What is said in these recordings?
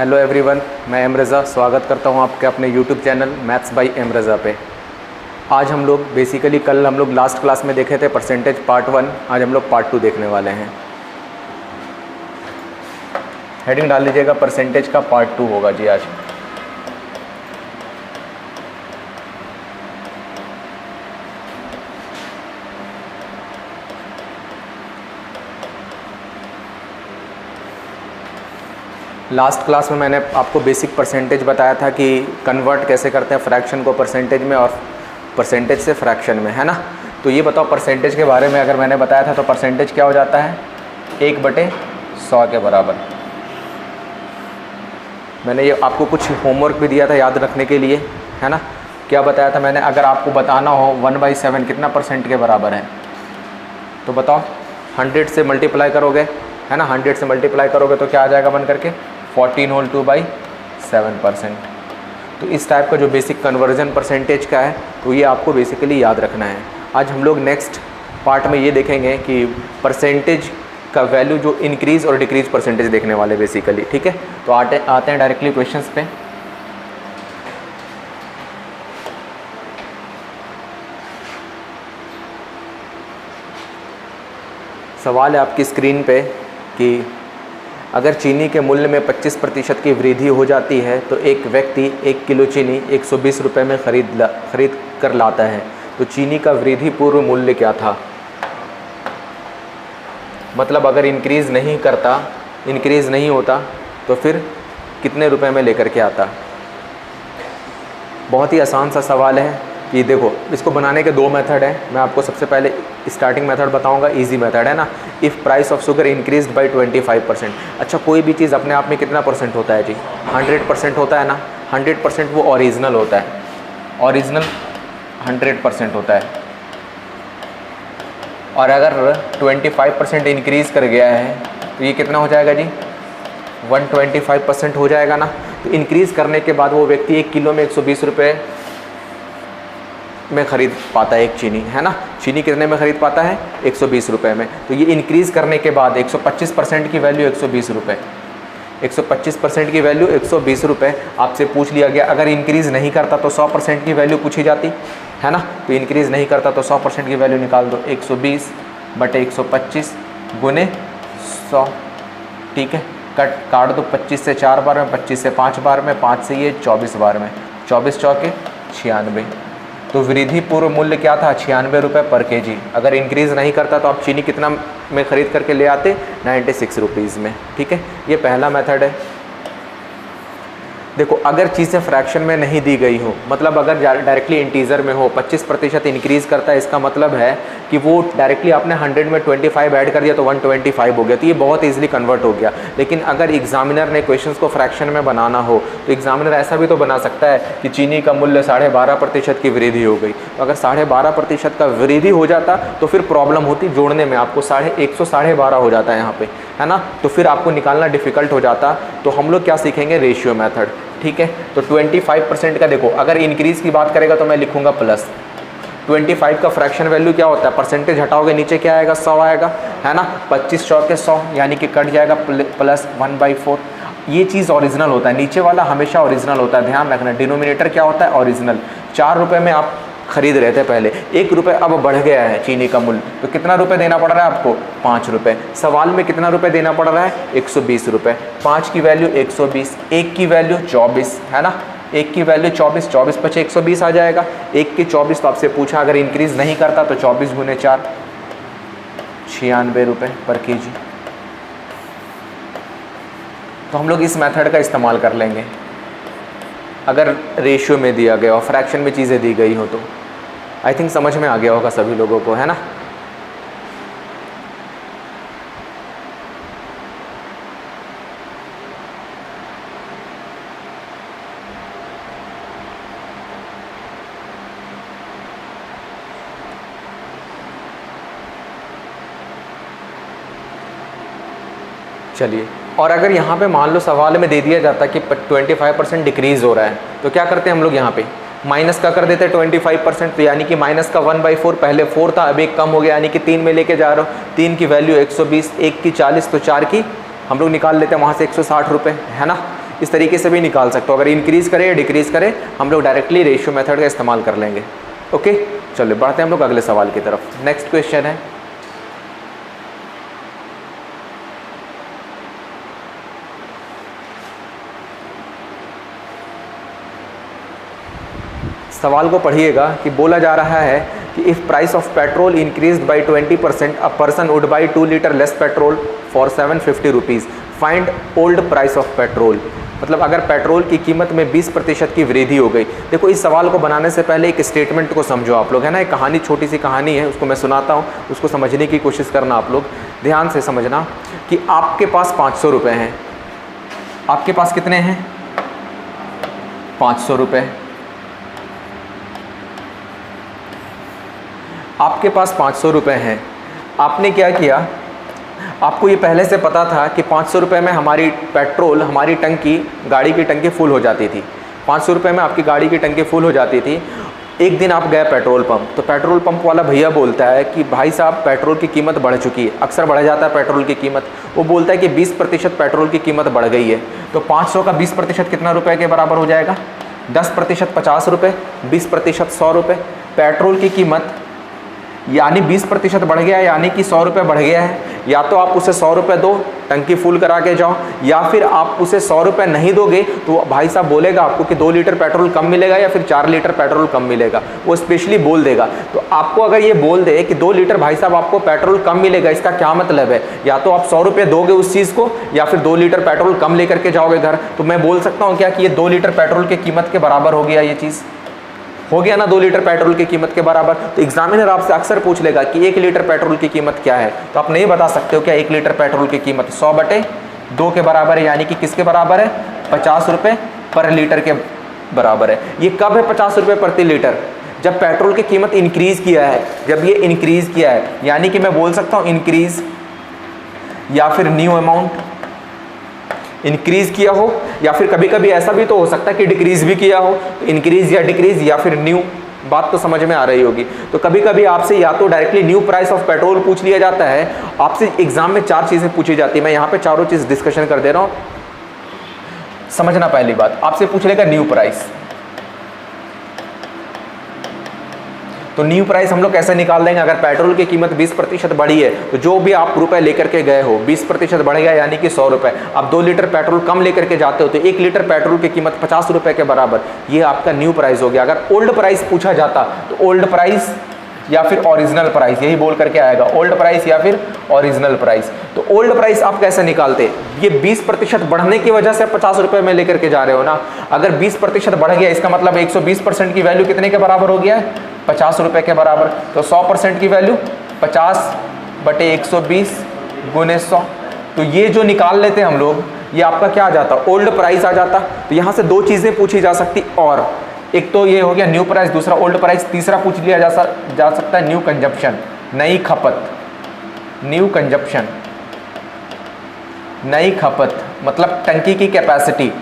Hello everyone, मैं M Raza स्वागत करता हूं आपके अपने YouTube channel maths by M Raza पे। आज हम लोग बेसिकली कल हम लोग लास्ट क्लास में देखे थे परसेंटेज पार्ट 1, आज हम लोग पार्ट 2 देखने वाले हैं। हेडिंग डाल लीजिएगा, परसेंटेज का पार्ट 2 होगा जी आज। लास्ट क्लास में मैंने आपको बेसिक परसेंटेज बताया था कि कन्वर्ट कैसे करते हैं फ्रैक्शन को परसेंटेज में और परसेंटेज से फ्रैक्शन में, है ना। तो ये बताओ परसेंटेज के बारे में अगर मैंने बताया था तो परसेंटेज क्या हो जाता है 1/100 के बराबर। मैंने ये आपको कुछ होमवर्क भी दिया था याद रखने के लिए, है ना। क्या बताया था मैंने, अगर आपको बताना हो 1/7 कितना परसेंट के बराबर है तो बताओ 100 से मल्टीप्लाई करोगे, है ना। 100 से मल्टीप्लाई करोगे तो क्या आ जाएगा बन करके 14 होल 2/7%। तो इस टाइप का जो बेसिक कन्वर्जन परसेंटेज का है तो ये आपको बेसिकली याद रखना है। आज हम लोग नेक्स्ट पार्ट में ये देखेंगे कि परसेंटेज का वैल्यू जो इंक्रीज़ और डिक्रीज़ परसेंटेज देखने वाले बेसिकली, ठीक है। तो आते हैं डायरेक्टली क्वेश्चंस पे। सवाल है आपकी स्क्रीन पे कि अगर चीनी के मूल्य में 25% की वृद्धि हो जाती है तो एक व्यक्ति 1 किलो चीनी 120 रुपये में खरीद कर लाता है, तो चीनी का वृद्धि पूर्व मूल्य क्या था। मतलब अगर इंक्रीज़ नहीं होता तो फिर कितने रुपए में लेकर के आता। बहुत ही आसान सा सवाल है कि देखो इसको बनाने के 2 मेथड हैं। मैं आपको सबसे पहले स्टार्टिंग मेथड बताऊंगा, इजी मेथड है ना। If price of sugar increased by 25%। अच्छा, कोई भी चीज़ अपने आप में कितना परसेंट होता है जी, 100% होता है ना। 100% वो ओरिजिनल होता है, ओरिजिनल 100% होता है। और अगर 25% इंक्रीज़ कर गया है तो ये कितना हो जाएगा जी, 125% हो जाएगा ना। तो इंक्रीज़ करने के बाद वो व्यक्ति 1 किलो में 120 रुपये में ख़रीद पाता है एक चीनी, है ना। चीनी कितने में ख़रीद पाता है 120 रुपये में। तो ये इंक्रीज़ करने के बाद 125% की वैल्यू 120 रुपये, 125% की वैल्यू 120 रुपये आपसे पूछ लिया गया। अगर इंक्रीज़ नहीं करता तो 100% की वैल्यू पूछी जाती, है ना। तो इंक्रीज़ नहीं करता तो 100% की वैल्यू निकाल दो, 120/125 गुने 100, ठीक है। काट दो 25 से 4 बार में, 25 से 5 बार में, 5 से ये 24 बार में, 24 चौके 96। तो वृद्धि पूर्व मूल्य क्या था 96 रुपये पर केजी। अगर इंक्रीज़ नहीं करता तो आप चीनी कितना में ख़रीद करके ले आते 96 रुपीज़ में, ठीक है। ये पहला मेथड है। देखो अगर चीज़ें फ्रैक्शन में नहीं दी गई हो, मतलब अगर डायरेक्टली इंटीजर में हो, 25% इंक्रीज़ करता है, इसका मतलब है कि वो डायरेक्टली आपने 100 में 25 ऐड कर दिया तो 125 हो गया, तो ये बहुत ईजिली कन्वर्ट हो गया। लेकिन अगर एग्जामिनर ने क्वेश्चंस को फ्रैक्शन में बनाना हो तो एग्जामिनर ऐसा भी तो बना सकता है कि चीनी का मूल्य 12.5% की वृद्धि हो गई। तो अगर 12.5% का वृद्धि हो जाता तो फिर प्रॉब्लम होती जोड़ने में, आपको 112 हो जाता है यहाँ पे, है ना। तो फिर आपको निकालना डिफ़िकल्ट हो जाता। तो हम लोग क्या सीखेंगे, रेशियो मेथड, ठीक है। तो 25% का देखो, अगर इंक्रीज़ की बात करेगा तो मैं लिखूंगा प्लस। 25 का फ्रैक्शन वैल्यू क्या होता है, परसेंटेज हटाओगे नीचे क्या आएगा 100 आएगा, है ना। 25 चौके 100 यानी कि कट जाएगा प्लस 1/4। ये चीज़ ओरिजिनल होता है, नीचे वाला हमेशा ओरिजिनल होता है, ध्यान रखना। डिनोमिनेटर क्या होता है, ओरिजिनल। 4 रुपये में आप खरीद रहे थे पहले, 1 रुपये अब बढ़ गया है चीनी का मूल्य, तो कितना रुपये देना पड़ रहा है आपको 5 रुपये। सवाल में कितना रुपये देना पड़ रहा है 120 रुपये। 5 की वैल्यू 120, 1 की वैल्यू 24, है ना। 1 की वैल्यू 24, 24 पचे 120 आ जाएगा। 1 की 24 तो आपसे पूछा अगर इंक्रीज़ नहीं करता तो 24 गुने 4, 96 रुपये पर केजी। तो हम लोग इस मेथड का इस्तेमाल कर लेंगे अगर रेशियो में दिया गया और फ्रैक्शन में चीज़ें दी गई हो तो। आई थिंक समझ में आ गया होगा सभी लोगों को, है ना। चलिए, और अगर यहाँ पे मान लो सवाल में दे दिया जाता कि 25% डिक्रीज़ हो रहा है तो क्या करते हैं हम लोग, यहाँ पे माइनस का कर देते 25%, तो यानी कि माइनस का 1/4, पहले 4 था अब 1 कम हो गया, यानी कि 3 में लेके जा रहा हूँ। 3 की वैल्यू 120, 1 की 40 तो 4 की हम लोग निकाल लेते हैं वहाँ से 160 रुपये, है ना। इस तरीके से भी निकाल सकते हो। अगर इंक्रीज करे या डिक्रीज करे हम लोग डायरेक्टली रेशियो मेथड का इस्तेमाल कर लेंगे। ओके, चलो बढ़ते हैं हम लोग अगले सवाल की तरफ। नेक्स्ट क्वेश्चन है, सवाल को पढ़िएगा कि बोला जा रहा है कि if price of petrol increased by 20% a person would buy 2 litre less petrol for 750 rupees, find old price of petrol. मतलब अगर पेट्रोल की कीमत में 20% की वृद्धि हो गई। देखो इस सवाल को बनाने से पहले एक स्टेटमेंट को समझो आप लोग, है ना। एक कहानी, छोटी सी कहानी है, उसको मैं सुनाता हूँ, उसको समझने की कोशिश करना आप लोग, ध्यान से समझना। कि आपके पास 500 रुपये हैं। आपके पास कितने हैं? 500 रुपये। आपके पास 500 रुपये हैं। आपने क्या किया, आपको ये पहले से पता था कि 500 रुपये में हमारी पेट्रोल, हमारी टंकी, गाड़ी की टंकी फुल हो जाती थी। 500 रुपये में आपकी गाड़ी की टंकी फुल हो जाती थी। एक दिन आप गए पेट्रोल पंप, तो पेट्रोल पंप वाला भैया बोलता है कि भाई साहब पेट्रोल की कीमत बढ़ चुकी है। अक्सर बढ़ जाता है पेट्रोल की कीमत। वो बोलता है कि 20% पेट्रोल की कीमत बढ़ गई है। तो 500 का 20% कितना रुपये के बराबर हो जाएगा? 10% 50 रुपये, 20% 100 रुपये। पेट्रोल की कीमत यानी 20% बढ़ गया है, यानी कि 100 रुपये बढ़ गया है। या तो आप उसे 100 रुपये दो, टंकी फुल करा के जाओ, या फिर आप उसे 100 रुपये नहीं दोगे तो भाई साहब बोलेगा आपको कि 2 लीटर पेट्रोल कम मिलेगा या फिर 4 लीटर पेट्रोल कम मिलेगा। वो स्पेशली बोल देगा। तो आपको अगर ये बोल दे कि 2 लीटर भाई साहब आपको पेट्रोल कम मिलेगा, इसका क्या मतलब है? या तो आप 100 रुपये दोगे उस चीज़ को, या फिर 2 लीटर पेट्रोल कम लेकर के जाओगे घर। तो मैं बोल सकता हूँ क्या कि ये 2 लीटर पेट्रोल की कीमत के बराबर हो गया। ये चीज़ हो गया ना, 2 लीटर पेट्रोल की कीमत के बराबर। तो एग्जामिनर आपसे अक्सर पूछ लेगा कि 1 लीटर पेट्रोल की कीमत क्या है। तो आप नहीं बता सकते हो क्या 1 लीटर पेट्रोल की कीमत 100/2 के बराबर है, यानी कि किसके बराबर है? 50 रुपये पर लीटर के बराबर है। ये कब है 50 रुपये प्रति लीटर? जब पेट्रोल की कीमत इंक्रीज़ किया है, जब ये इंक्रीज़ किया है, यानी कि मैं बोल सकता हूँ इंक्रीज़ या फिर न्यू अमाउंट इंक्रीज़ किया हो, या फिर कभी कभी ऐसा भी तो हो सकता है कि डिक्रीज़ भी किया हो। इंक्रीज़ या डिक्रीज़ या फिर न्यू, बात तो समझ में आ रही होगी। तो कभी कभी आपसे या तो directly new price of petrol पूछ लिया जाता है। आपसे एग्जाम में 4 चीज़ें पूछी जाती है। मैं यहाँ पे चारों चीज़ डिस्कशन कर दे रहा हूँ, समझना। पहली बात, आपसे पूछ लेगा न्यू प्राइस। तो न्यू प्राइस हम लोग कैसे निकाल देंगे? अगर पेट्रोल की कीमत 20% बढ़ी है तो जो भी आप रुपए लेकर के गए हो 20% बढ़ गया, यानी कि 100 रुपये। आप 2 लीटर पेट्रोल कम लेकर के जाते हो तो 1 लीटर पेट्रोल की कीमत 50 रुपये के बराबर। ये आपका न्यू प्राइस हो गया। अगर ओल्ड प्राइस पूछा जाता तो ओल्ड प्राइस या फिर ओरिजिनल प्राइस, यही बोल करके आएगा, ओल्ड प्राइस या फिर ओरिजिनल प्राइस। तो ओल्ड प्राइस आप कैसे निकालते? ये 20% बढ़ने की वजह से 50 रुपये में लेकर के जा रहे हो ना। अगर 20% बढ़ गया, इसका मतलब 120% की वैल्यू कितने के बराबर हो गया है? 50 रुपये के बराबर। तो 100% की वैल्यू 50/120 × 100। तो ये जो निकाल लेते हम लोग, ये आपका क्या आ जाता? ओल्ड प्राइस आ जाता। तो यहाँ से 2 चीज़ें पूछी जा सकती, और एक तो ये हो गया न्यू प्राइस, दूसरा ओल्ड प्राइस, तीसरा पूछ लिया जा सकता है न्यू कंजप्शन, नई खपत। न्यू कंजप्शन, नई खपत मतलब टंकी की कैपेसिटी।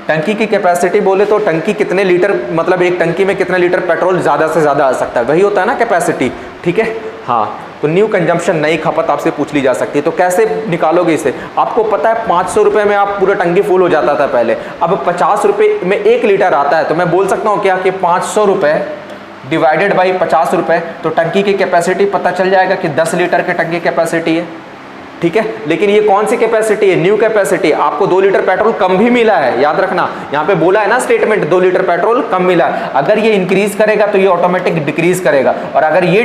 टंकी की कैपेसिटी बोले तो टंकी कितने लीटर, मतलब एक टंकी में कितने लीटर पेट्रोल ज़्यादा से ज़्यादा आ सकता है, वही होता है ना कैपेसिटी। ठीक है, हाँ। तो न्यू कंजम्पशन, नई खपत आपसे पूछ ली जा सकती है। तो कैसे निकालोगे इसे? आपको पता है 500 रुपये में आप पूरा टंकी फुल हो जाता था पहले। अब 50 रुपये में 1 लीटर आता है। तो मैं बोल सकता हूँ क्या कि 500 रुपये डिवाइडेड बाई 50 रुपये, तो टंकी की कैपेसिटी पता चल जाएगा कि 10 लीटर की टंकी कैपेसिटी है। ठीक है, लेकिन ये कौन सी कैपेसिटी है? New capacity. आपको 2 लीटर पेट्रोल कम भी मिला है, याद रखना। यहाँ पे बोला है ना स्टेटमेंट, 2 लीटर पेट्रोल कम मिला है। अगर ये इंक्रीज करेगा तो ये ऑटोमेटिक डिक्रीज करेगा, और अगर ये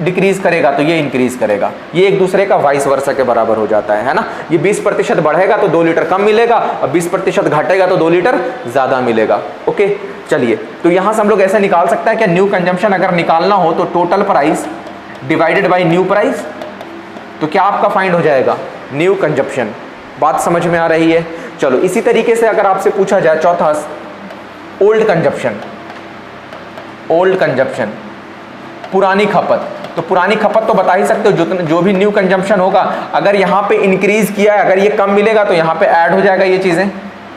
डिक्रीज करेगा तो ये इंक्रीज करेगा। ये एक दूसरे का वाइस वर्सा के बराबर हो जाता है ना। ये 20% बढ़ेगा तो 2 लीटर कम मिलेगा, और 20% घटेगा तो 2 लीटर ज़्यादा मिलेगा। ओके, चलिए। तो यहाँ से हम लोग ऐसे निकाल सकते हैं कि न्यू कंजम्पशन अगर निकालना हो तो total price divided by new price, तो क्या आपका फाइंड हो जाएगा? New consumption. बात समझ में आ रही है? चलो, इसी तरीके से अगर आपसे पूछा जाए चौथा, ओल्ड कंजप्शन। ओल्ड कंजप्शन, पुरानी खपत। तो पुरानी खपत तो बता ही सकते हो, जो भी न्यू कंजप्शन होगा, अगर यहाँ पे इंक्रीज किया है, अगर ये कम मिलेगा तो यहाँ पे ऐड हो जाएगा, ये चीज़ें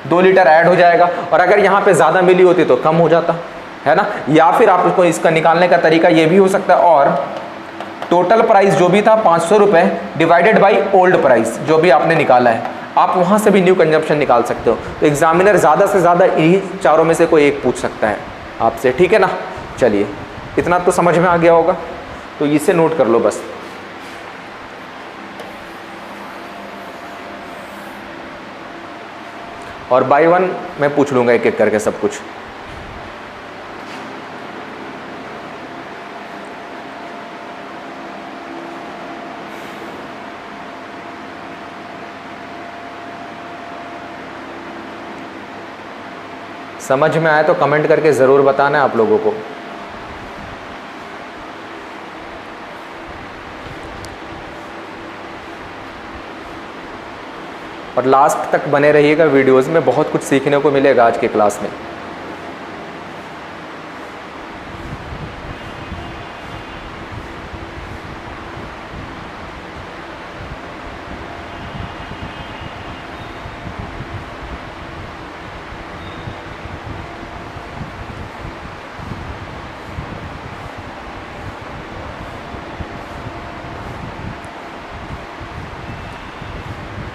2 लीटर ऐड हो जाएगा, और अगर यहाँ पे ज़्यादा मिली होती तो कम हो जाता है ना। या फिर आपको इसका निकालने का तरीका ये भी हो सकता है, और टोटल प्राइस जो भी था 500 रुपये डिवाइडेड बाई ओल्ड प्राइस जो भी आपने निकाला है। आप वहाँ से भी न्यू कंजम्पशन निकाल सकते हो। तो एग्जामिनर ज़्यादा से ज़्यादा यही चारों में से कोई एक पूछ सकता है आपसे, ठीक है ना। चलिए, इतना तो समझ में आ गया होगा, तो इसे नोट कर लो बस। और बाय वन मैं पूछ लूँगा एक एक करके सब कुछ। समझ में आया तो कमेंट करके ज़रूर बताना है आप लोगों को। और लास्ट तक बने रहिएगा वीडियोस में, बहुत कुछ सीखने को मिलेगा आज की क्लास में।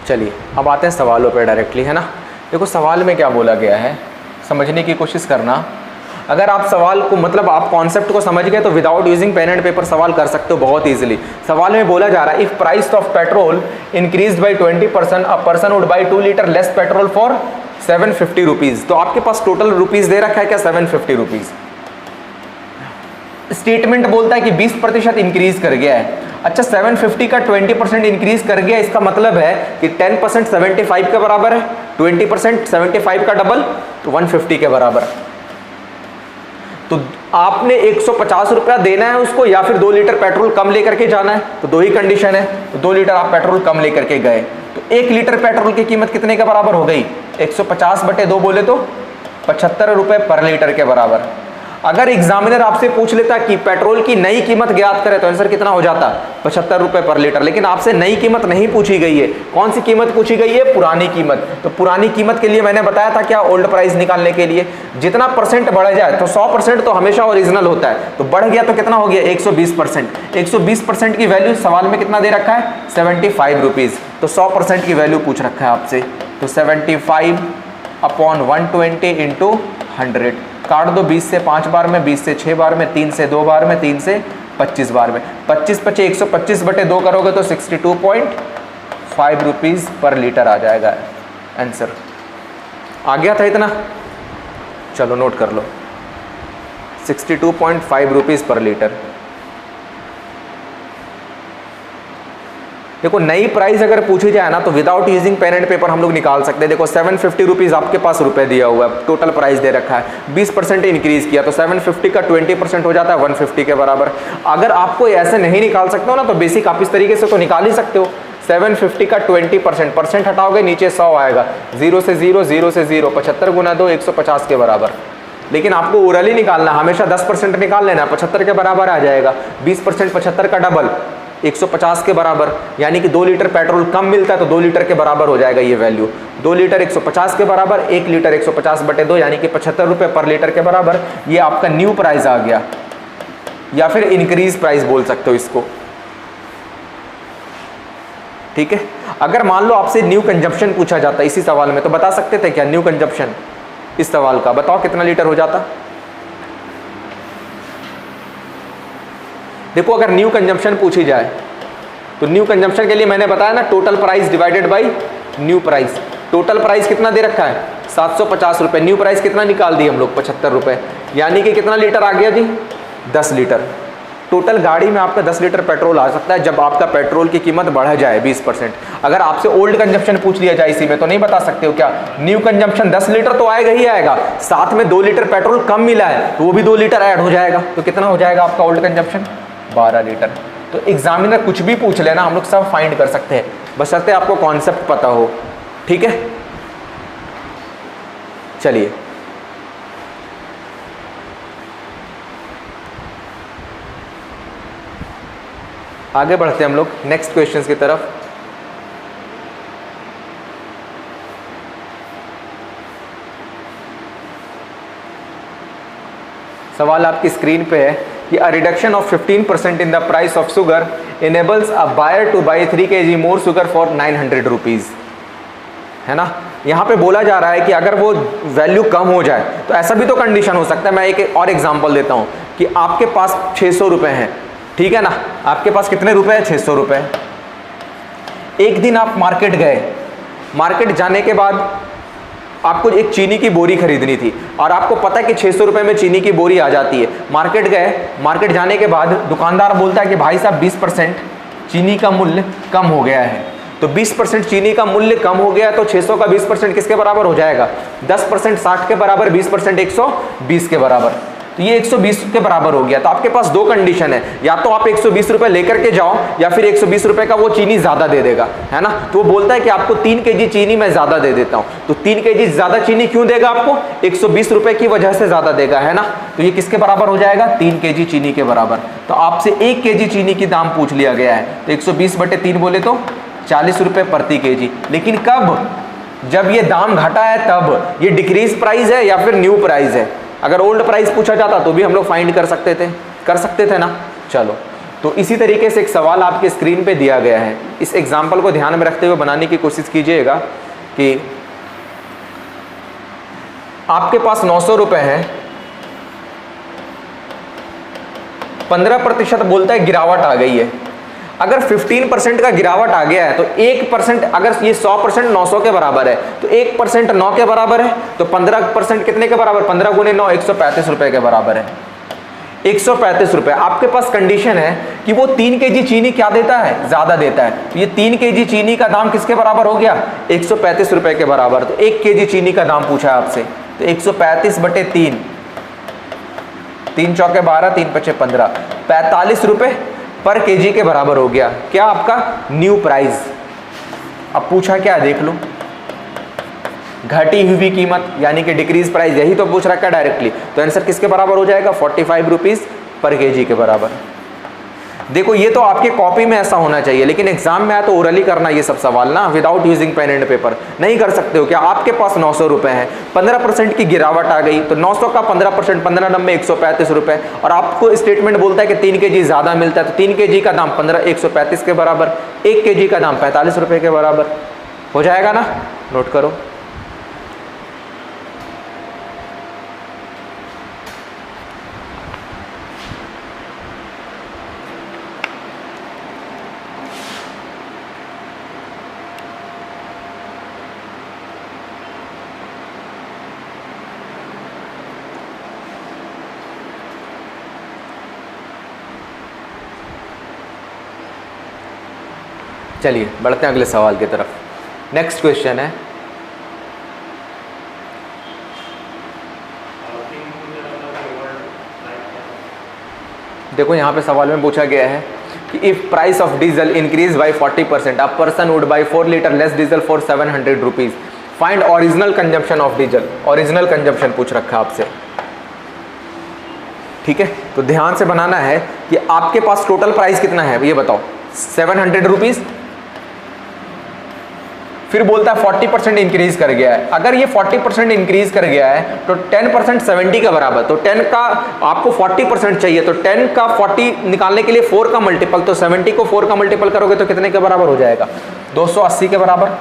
चलिए अब आते हैं सवालों पर डायरेक्टली, है ना। देखो सवाल में क्या बोला गया है, समझने की कोशिश करना। अगर आप सवाल को मतलब आप कॉन्सेप्ट को समझ गए तो without using pen and paper सवाल कर सकते हो बहुत इजीली। सवाल में बोला जा रहा है, if price of petrol increase by 20%, a person would buy 2 litre less petrol for 750 rupees. तो आपके पास टोटल रुपीज़ दे रखा है क्या, 750 रुपीज़। स्टेटमेंट बोलता है कि 20% इंक्रीज कर गया है। अच्छा, 750 का 20% इंक्रीज कर गया, इसका मतलब है कि 10% 75 के बराबर है, 20% 75 का डबल तो 150 के बराबर। तो आपने 150 रुपया देना है उसको, या फिर 2 लीटर पेट्रोल कम लेकर के जाना है, तो दो ही कंडीशन है। तो 2 लीटर आप पेट्रोल कम लेकर के गए तो 1 लीटर पेट्रोल की कीमत कितने के बराबर हो गई, 150/2 बोले तो 75 रुपये पर लीटर के बराबर। अगर एग्जामिनर आपसे पूछ लेता कि पेट्रोल की नई कीमत ज्ञात करें तो आंसर कितना हो जाता, 75 रुपये पर लीटर। लेकिन आपसे नई कीमत नहीं पूछी गई है, कौन सी कीमत पूछी गई है, पुरानी कीमत। तो पुरानी कीमत के लिए मैंने बताया था क्या, ओल्ड प्राइस निकालने के लिए जितना परसेंट बढ़ जाए, तो 100% तो हमेशा ओरिजिनल होता है, तो बढ़ गया तो कितना हो गया 120%। 120% की वैल्यू सवाल में कितना दे रखा है, 75 रुपीज़। तो 100% की वैल्यू पूछ रखा है आपसे, तो 75/120 इंटू 100 काट दो। 20 से 5 बार में, 20 से 6 बार में, 3 से 2 बार में, 3 से 25 बार में। 25 125/2 करोगे तो 62.5 रुपीज़ पर लीटर आ जाएगा आंसर। आ गया था इतना, चलो नोट कर लो, 62.5 रुपीज़ पर लीटर। देखो नई प्राइस अगर पूछी जाए ना तो without using pen and paper हम लोग निकाल सकते हैं। देखो 750 रुपीज़ आपके पास रुपए दिया हुआ है, टोटल प्राइस दे रखा है, 20% इंक्रीज किया तो 750 का 20% हो जाता है 150 के बराबर। अगर आपको ऐसे नहीं निकाल सकते हो ना तो बेसिक आप इस तरीके से तो निकाल ही सकते हो। 750 का 20%, परसेंट हटाओगे नीचे 100 आएगा, 0 से 0, 0 से 0, 75 गुना 2 150 के बराबर। लेकिन आपको ओरली निकालना, हमेशा 10% निकाल लेना, 75 के बराबर आ जाएगा। 20% 75 का डबल 150 के बराबर, यानी कि 2 लीटर पेट्रोल कम मिलता है तो 2 लीटर के बराबर हो जाएगा ये वैल्यू। 2 लीटर 150 के बराबर, 1 लीटर 150/2 यानी कि 75 रुपये पर लीटर के बराबर। ये आपका न्यू प्राइस आ गया, या फिर इंक्रीज प्राइस बोल सकते हो इसको, ठीक है। अगर मान लो आपसे न्यू कंजम्पशन पूछा जाता इसी सवाल में, तो बता सकते थे क्या न्यू कंजम्पशन इस सवाल का, बताओ कितना लीटर हो जाता। देखो अगर न्यू कंजम्पशन पूछी जाए तो न्यू कंजम्पशन के लिए मैंने बताया ना, total price divided by new price. Total price कितना दे रखा है 750 रुपये, न्यू प्राइस कितना निकाल दिए हम लोग 75 रुपये, यानी कि कितना लीटर आ गया जी 10 लीटर। टोटल गाड़ी में आपका 10 लीटर पेट्रोल आ सकता है जब आपका पेट्रोल की कीमत बढ़ जाए 20%। अगर आपसे ओल्ड कंजम्पशन पूछ लिया जाए इसी में तो नहीं बता सकते हो क्या, न्यू कंजम्पशन 10 लीटर तो आएगा ही आएगा, साथ में 2 लीटर पेट्रोल कम मिला है तो वो भी 2 लीटर ऐड हो जाएगा, तो कितना हो जाएगा आपका ओल्ड कंजम्पशन 12 लीटर। तो एग्जामिनर कुछ भी पूछ लेना, हम लोग सब फाइंड कर सकते हैं, बशर्ते आपको कॉन्सेप्ट पता हो, ठीक है। चलिए आगे बढ़ते हैं हम लोग नेक्स्ट क्वेश्चंस की तरफ। सवाल आपकी स्क्रीन पे है कि a reduction of 15% in the price of sugar enables a buyer to buy 3 kg more sugar for 900 rupees. है ना। यहाँ पे बोला जा रहा है कि अगर वो वैल्यू कम हो जाए तो ऐसा भी तो कंडीशन हो सकता है। मैं एक और एग्जांपल देता हूँ कि आपके पास 600 रुपये हैं, ठीक है ना, आपके पास कितने रुपए हैं, 600 रुपये। एक दिन आप मार्केट गए, मार्केट जाने के बाद आपको एक चीनी की बोरी खरीदनी थी और आपको पता है कि 600 रुपये में चीनी की बोरी आ जाती है। मार्केट गए, मार्केट जाने के बाद दुकानदार बोलता है कि भाई साहब 20% चीनी का मूल्य कम हो गया है। तो 20% चीनी का मूल्य कम हो गया तो 600 का 20% किसके बराबर हो जाएगा, 10% 60 के बराबर, 20% 120 के बराबर। तो ये 120 के बराबर हो गया। तो आपके पास दो कंडीशन है, या तो आप 120 रुपये लेकर के जाओ या फिर 120 रुपये का वो चीनी ज़्यादा दे देगा, है ना। तो वो बोलता है कि आपको 3 kg चीनी मैं ज़्यादा दे देता हूँ। तो 3 kg ज़्यादा चीनी क्यों देगा आपको, 120 रुपये की वजह से ज़्यादा देगा, है ना। तो ये किसके बराबर हो जाएगा, 3 kg चीनी के बराबर। तो आपसे 1 kg चीनी की दाम पूछ लिया गया है, तो 120/3 बोले तो 40 रुपये प्रति kg। लेकिन कब, जब ये दाम घटा है तब। ये डिक्रीज प्राइस है या फिर न्यू प्राइस है। अगर ओल्ड प्राइस पूछा जाता तो भी हम लोग फाइंड कर सकते थे ना। चलो, तो इसी तरीके से एक सवाल आपके स्क्रीन पे दिया गया है। इस एग्जाम्पल को ध्यान में रखते हुए बनाने की कोशिश कीजिएगा कि आपके पास 900 रुपये हैं, 15% बोलता है गिरावट आ गई है। अगर 15% का गिरावट आ गया है तो 1%, अगर ये 100% 900 के बराबर है तो 1% 9 के बराबर है, तो 15% कितने के बराबर, 15 गुने 9 135 रुपये के बराबर है। 135 रुपये। आपके पास कंडीशन है कि वो 3 kg चीनी क्या देता है, ज़्यादा देता है। तो ये 3 kg चीनी का दाम किसके बराबर हो गया, 135 रुपये के बराबर। तो 1 kg चीनी का दाम पूछा है आपसे, तो 135/3, 3 चौके 12, 3 पचे 15, 45 रुपये पर kg के बराबर हो गया। क्या आपका न्यू प्राइस। अब पूछा क्या, देख लो, घटी हुई कीमत यानी कि डिक्रीज प्राइस, यही तो पूछ रखा है डायरेक्टली। तो आंसर किसके बराबर हो जाएगा, 45 रुपीज़ पर kg के बराबर। देखो ये तो आपके कॉपी में ऐसा होना चाहिए, लेकिन एग्जाम में आया तो ओरली करना ये सब सवाल ना, without using pen and paper नहीं कर सकते हो क्या। आपके पास 900 रुपये हैं, 15% की गिरावट आ गई तो 900 का 15%, 15 नंबर 135 रुपये, और आपको स्टेटमेंट बोलता है कि 3 kg ज़्यादा मिलता है, तो 3 kg का दाम 135 के बराबर, 1 kg का दाम 45 रुपये के बराबर हो जाएगा ना। नोट करो। चलिए बढ़ते हैं अगले सवाल की तरफ। नेक्स्ट क्वेश्चन है, देखो यहाँ पे सवाल में पूछा गया है कि if price of diesel increase by 40%, a person would buy 4 litre less diesel for 700 rupees, find original consumption of diesel. Original consumption पूछ रखा है आपसे, ठीक है। तो ध्यान से बनाना है कि आपके पास टोटल प्राइस कितना है ये बताओ, 700 रुपीज। फिर बोलता है 40% इंक्रीज कर गया है। अगर ये 40% इंक्रीज कर गया है तो 10% 70 के बराबर, तो 10 का आपको 40% चाहिए, तो 10 का 40 निकालने के लिए 4 का मल्टीपल, तो 70 को 4 का मल्टीपल करोगे तो कितने के बराबर हो जाएगा, 280 के बराबर।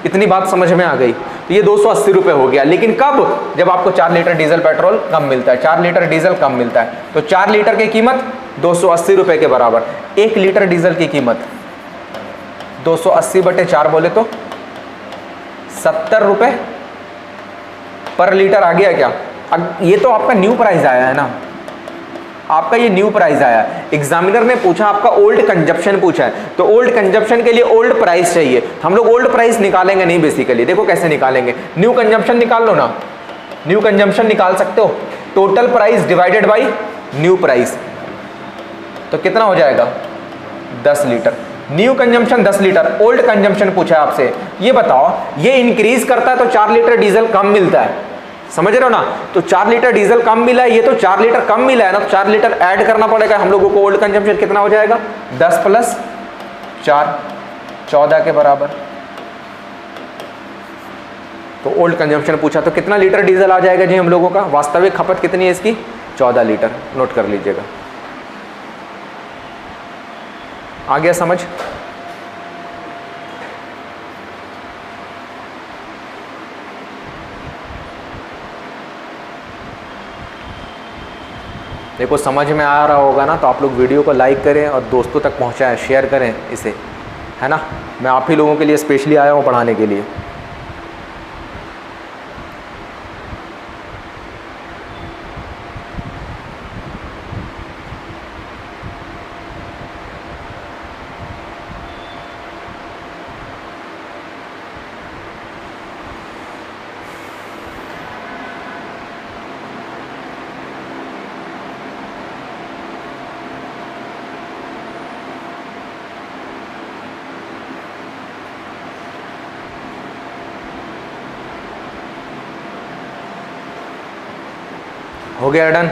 इतनी बात समझ में आ गई। तो ये 280 रुपये हो गया। लेकिन कब, जब आपको 4 लीटर डीजल पेट्रोल कम मिलता है, 4 लीटर डीजल कम मिलता है, तो 4 लीटर की कीमत 280 रुपये के बराबर। 1 लीटर डीजल की कीमत 280/4 बोले तो 70 रुपये पर लीटर आ गया क्या। अब ये तो आपका न्यू प्राइस आया है ना, आपका ये न्यू प्राइस आया। एग्जामिनर ने पूछा आपका ओल्ड कंजप्शन पूछा है, तो ओल्ड कंजप्शन के लिए ओल्ड प्राइस चाहिए। हम लोग ओल्ड प्राइस निकालेंगे नहीं बेसिकली। देखो कैसे निकालेंगे, न्यू कंजप्शन निकाल लो ना, न्यू कंजप्शन निकाल सकते हो। Total price divided by new price, तो कितना हो जाएगा, 10 litre. New consumption 10 litre, old consumption पूछा है आपसे। ये बताओ ये इंक्रीज करता है तो 4 लीटर डीजल कम मिलता है, समझ रहे हो ना। तो 4 लीटर डीजल कम मिला है, ये तो 4 लीटर कम मिला है ना, तो 4 लीटर ऐड करना पड़ेगा हम लोगों को। ओल्ड कंजम्पशन कितना हो जाएगा, 10 + 4 14 के बराबर। तो ओल्ड कंजम्पशन पूछा तो कितना लीटर डीजल आ जाएगा जी हम लोगों का, वास्तविक खपत कितनी है इसकी, 14 लीटर। नोट कर लीजिएगा। आ गया समझ। देखो समझ में आ रहा होगा ना, तो आप लोग वीडियो को लाइक करें और दोस्तों तक पहुँचाएँ, शेयर करें इसे, है ना। मैं आप ही लोगों के लिए स्पेशली आया हूँ पढ़ाने के लिए। हो गया डन।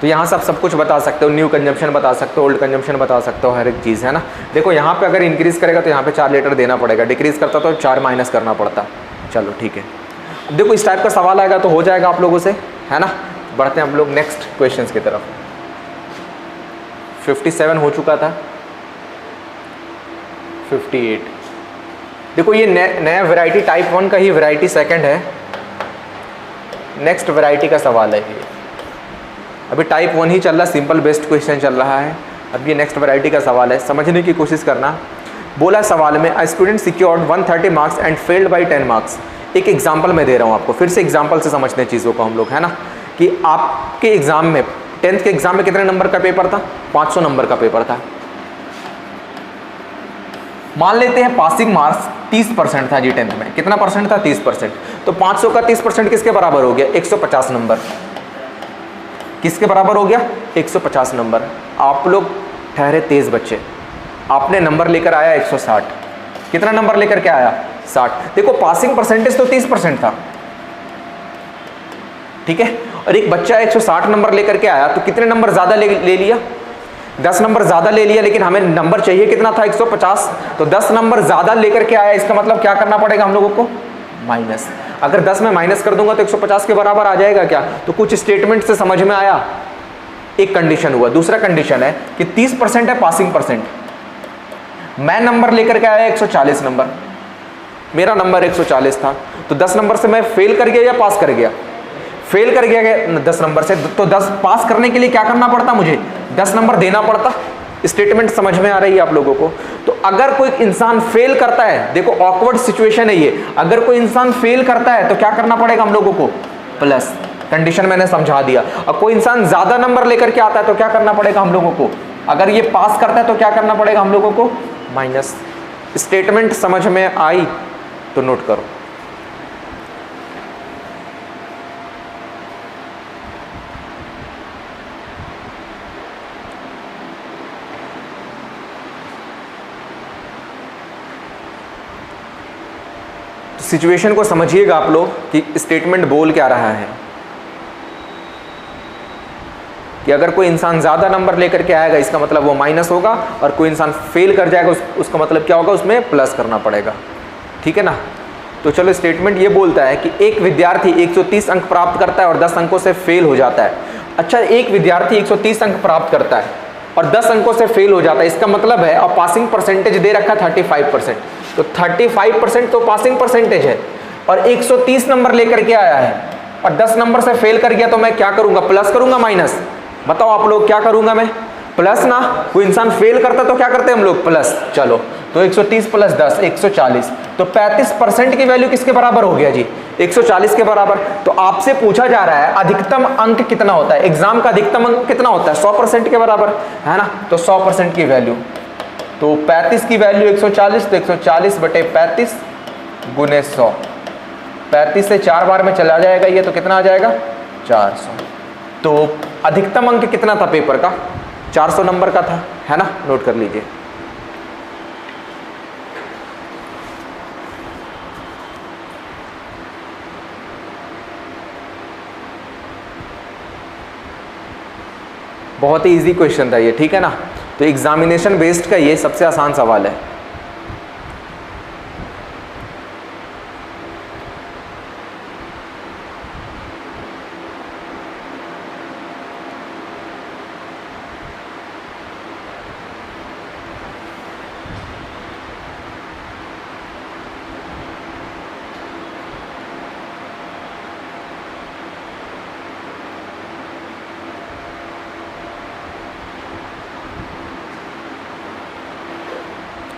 तो यहाँ से आप सब कुछ बता सकते हो, न्यू कंजम्पशन बता सकते हो, ओल्ड कंजम्पशन बता सकते हो, हर एक चीज़, है ना। देखो यहाँ पे अगर इंक्रीज़ करेगा तो यहाँ पे 4 लीटर देना पड़ेगा, डिक्रीज़ करता तो 4 माइनस करना पड़ता। चलो ठीक है, देखो इस टाइप का सवाल आएगा तो हो जाएगा आप लोगों से, है ना। बढ़ते हैं हम लोग नेक्स्ट क्वेश्चन की तरफ। 57 हो चुका था, 58। देखो ये नया वैरायटी टाइप 1 का ही वैरायटी सेकंड है, नेक्स्ट वैरायटी का सवाल है ये। अभी टाइप 1 ही चल रहा है, सिंपल बेस्ड क्वेश्चन चल रहा है। अब ये नेक्स्ट वैरायटी का सवाल है, समझने की कोशिश करना। बोला सवाल में a student secured 130 marks and failed by 10 marks. एक एग्जाम्पल मैं दे रहा हूँ आपको, फिर से एग्जाम्पल से समझते हैं चीज़ों को हम लोग, है ना। कि आपके एग्जाम में 10th के एग्जाम में कितने नंबर का पेपर था? 500 नंबर का पेपर था। मान लेते हैं पासिंग मार्क्स 30% था जी 10th में। कितना परसेंट था? 30%। तो 500 का 30% किसके बराबर हो गया? 150 नंबर। किसके बराबर हो गया? 150 नंबर। आप लोग ठहरे तेज बच्चे, आपने नंबर लेकर आया 160। कितना नंबर लेकर के आया? 60। देखो पासिंग परसेंटेज तो 30% था, ठीक है। और एक बच्चा 160 नंबर लेकर के आया तो कितने नंबर ज़्यादा ले लिया? 10 नंबर ज़्यादा ले लिया, लेकिन हमें नंबर चाहिए कितना था? 150। तो 10 नंबर ज़्यादा लेकर के आया, इसका मतलब क्या करना पड़ेगा हम लोगों को? माइनस। अगर 10 में माइनस कर दूंगा तो 150 के बराबर आ जाएगा क्या? तो कुछ स्टेटमेंट से समझ में आया। एक कंडीशन हुआ। दूसरा कंडीशन है कि 30% है पासिंग परसेंट। मैं नंबर लेकर के आया 140 नंबर, मेरा नंबर 140 था, तो 10 नंबर से मैं फेल कर गया या पास कर गया? फेल कर गया 10 नंबर से। तो 10 पास करने के लिए क्या करना पड़ता? मुझे 10 नंबर देना पड़ता। स्टेटमेंट समझ में आ रही है आप लोगों को? तो अगर कोई इंसान फेल करता है, देखो ऑकवर्ड सिचुएशन है ये, अगर कोई इंसान फेल करता है तो क्या करना पड़ेगा हम लोगों को? प्लस। कंडीशन मैंने समझा दिया। और कोई इंसान ज्यादा नंबर लेकर के आता है तो क्या करना पड़ेगा हम लोगों को? अगर ये पास करता है तो क्या करना पड़ेगा हम लोगों को? माइनस। स्टेटमेंट समझ में आई तो नोट करो। सिचुएशन को समझिएगा आप लोग कि स्टेटमेंट बोल क्या रहा है। कि अगर कोई इंसान ज़्यादा नंबर लेकर के आएगा इसका मतलब वो माइनस होगा, और कोई इंसान फेल कर जाएगा उसका मतलब क्या होगा? उसमें प्लस करना पड़ेगा, ठीक है ना। तो चलो स्टेटमेंट ये बोलता है कि एक विद्यार्थी 130 अंक प्राप्त करता है और 10 अंकों से फेल हो जाता है। अच्छा, एक विद्यार्थी 130 अंक प्राप्त करता है और 10 अंकों से फेल हो जाता है, इसका मतलब है, और पासिंग परसेंटेज दे रखा 35%, तो 35% तो पासिंग परसेंटेज है, और 130 नंबर लेकर के आया है और 10 नंबर से फेल कर गया, तो मैं क्या करूंगा? प्लस करूंगा माइनस? बताओ आप लोग क्या करूंगा मैं? प्लस ना। कोई इंसान फेल करता तो क्या करते हैं हम लोग? प्लस। चलो तो 130 प्लस 10 140, तो 35% की वैल्यू किसके बराबर हो गया जी? 140 के बराबर। तो आपसे पूछा जा रहा है अधिकतम अंक कितना होता है? एग्जाम का अधिकतम अंक कितना होता है? 100% के बराबर, है ना। तो 100% की वैल्यू, तो 35 की वैल्यू 140, तो 140 बटे 35 गुने 100। 35 से 4 बार में चला जाएगा ये, तो कितना आ जाएगा? 400। तो अधिकतम अंक कितना था पेपर का? 400 नंबर का था, है ना। नोट कर लीजिए। बहुत ही इजी क्वेश्चन था ये, ठीक है ना। तो एग्जामिनेशन बेस्ड का ये सबसे आसान सवाल है।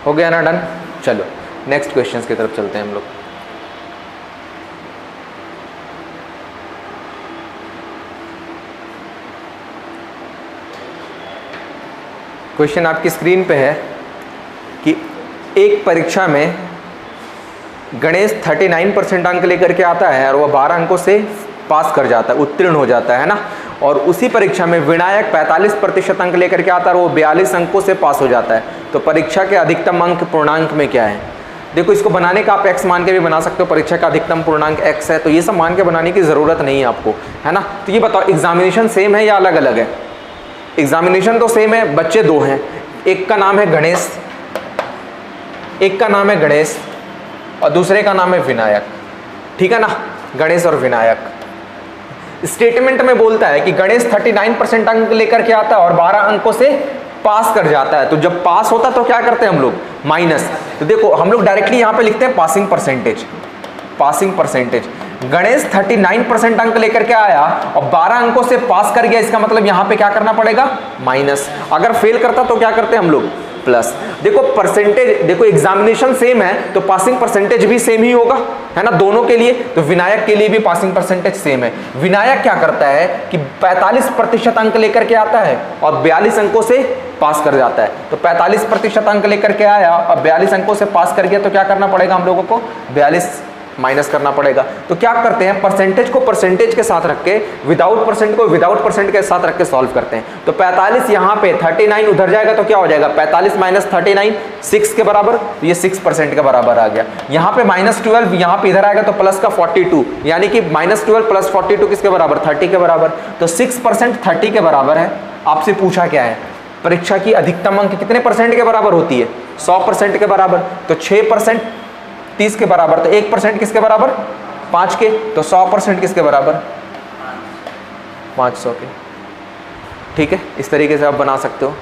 हो गया ना डन। चलो नेक्स्ट क्वेश्चंस की तरफ चलते हैं हम लोग। क्वेश्चन आपकी स्क्रीन पे है कि एक परीक्षा में गणेश 39% अंक लेकर के आता है और वह 12 अंकों से पास कर जाता है, उत्तीर्ण हो जाता है ना। और उसी परीक्षा में विनायक 45% अंक लेकर के आता है और वो 42 अंकों से पास हो जाता है। तो परीक्षा के अधिकतम अंक पूर्णांक में क्या है? देखो इसको बनाने का आप x मान के भी बना सकते हो, परीक्षा का अधिकतम पूर्णांक x है, तो ये सब मान के बनाने की ज़रूरत नहीं है आपको, है ना। तो ये बताओ एग्जामिनेशन सेम है या अलग अलग है? एग्जामिनेशन तो सेम है, बच्चे दो हैं, एक का नाम है गणेश, एक का नाम है गणेश और दूसरे का नाम है विनायक, ठीक है ना। गणेश और विनायक स्टेटमेंट में बोलता है कि गणेश 39% अंक लेकर के आता है और 12 अंकों से पास कर जाता है। तो जब पास होता तो क्या करते हैं हम लोग? माइनस। तो देखो हम लोग डायरेक्टली यहां पे लिखते हैं passing percentage. Passing percentage, Ganesh 39% अंक लेकर के आया और 12 अंकों से पास कर गया, इसका मतलब यहां पे क्या करना पड़ेगा? माइनस। अगर फेल करता तो क्या करते हैं हम लोग? प्लस। देखो परसेंटेज, देखो एग्जामिनेशन सेम है तो पासिंग परसेंटेज भी सेम ही होगा, है ना, दोनों के लिए। तो विनायक के लिए भी पासिंग परसेंटेज सेम है। विनायक क्या करता है कि 45% अंक लेकर के आता है और 42 अंकों से पास कर जाता है। तो 45% अंक लेकर के आया और 42 अंकों से पास कर गया, तो क्या करना पड़ेगा हम लोगों को? 42 माइनस करना पड़ेगा। तो क्या करते हैं, परसेंटेज को परसेंटेज के साथ रख के, विदाउट परसेंट को विदाउट परसेंट के साथ रख के सॉल्व करते हैं। तो 45 यहाँ पे, 39 उधर जाएगा तो क्या हो जाएगा? 45 माइनस 39 6 के बराबर, ये 6% के बराबर आ गया। यहाँ पे -12, यहाँ पे इधर आएगा तो प्लस का 42, यानी कि -12 प्लस 42 किसके बराबर? 30 के बराबर। तो 6% 30 के बराबर है। आपसे पूछा क्या है? परीक्षा की अधिकतम अंक कितने परसेंट के बराबर होती है? 100% के बराबर। तो 6% 30 के बराबर, तो 1% किसके बराबर? 5 के। तो 100% किसके बराबर? 500 के। ठीक है, इस तरीके से आप बना सकते हो।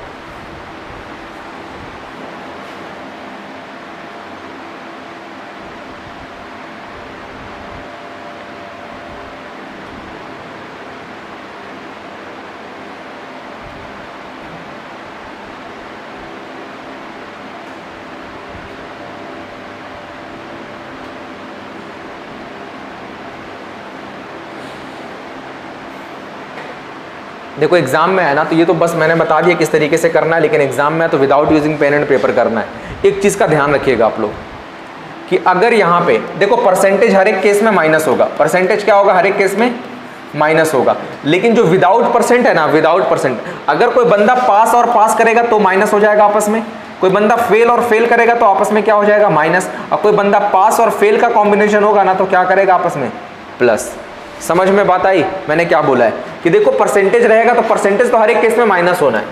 देखो एग्जाम में है ना, तो ये तो बस मैंने बता दिया किस तरीके से करना है, लेकिन एग्जाम में तो without using pen and paper करना है। एक चीज़ का ध्यान रखिएगा आप लोग कि अगर यहाँ पे देखो परसेंटेज हर एक केस में माइनस होगा, परसेंटेज क्या होगा? हर एक केस में माइनस होगा। लेकिन जो विदाउट परसेंट है ना, विदाउट परसेंट, अगर कोई बंदा पास और पास करेगा तो माइनस हो जाएगा आपस में, कोई बंदा फेल और फेल करेगा तो आपस में क्या हो जाएगा? माइनस। और कोई बंदा पास और फेल का कॉम्बिनेशन होगा ना तो क्या करेगा आपस में? प्लस। समझ में बात आई मैंने क्या बोला है? कि देखो परसेंटेज रहेगा तो परसेंटेज तो हर एक केस में माइनस होना है,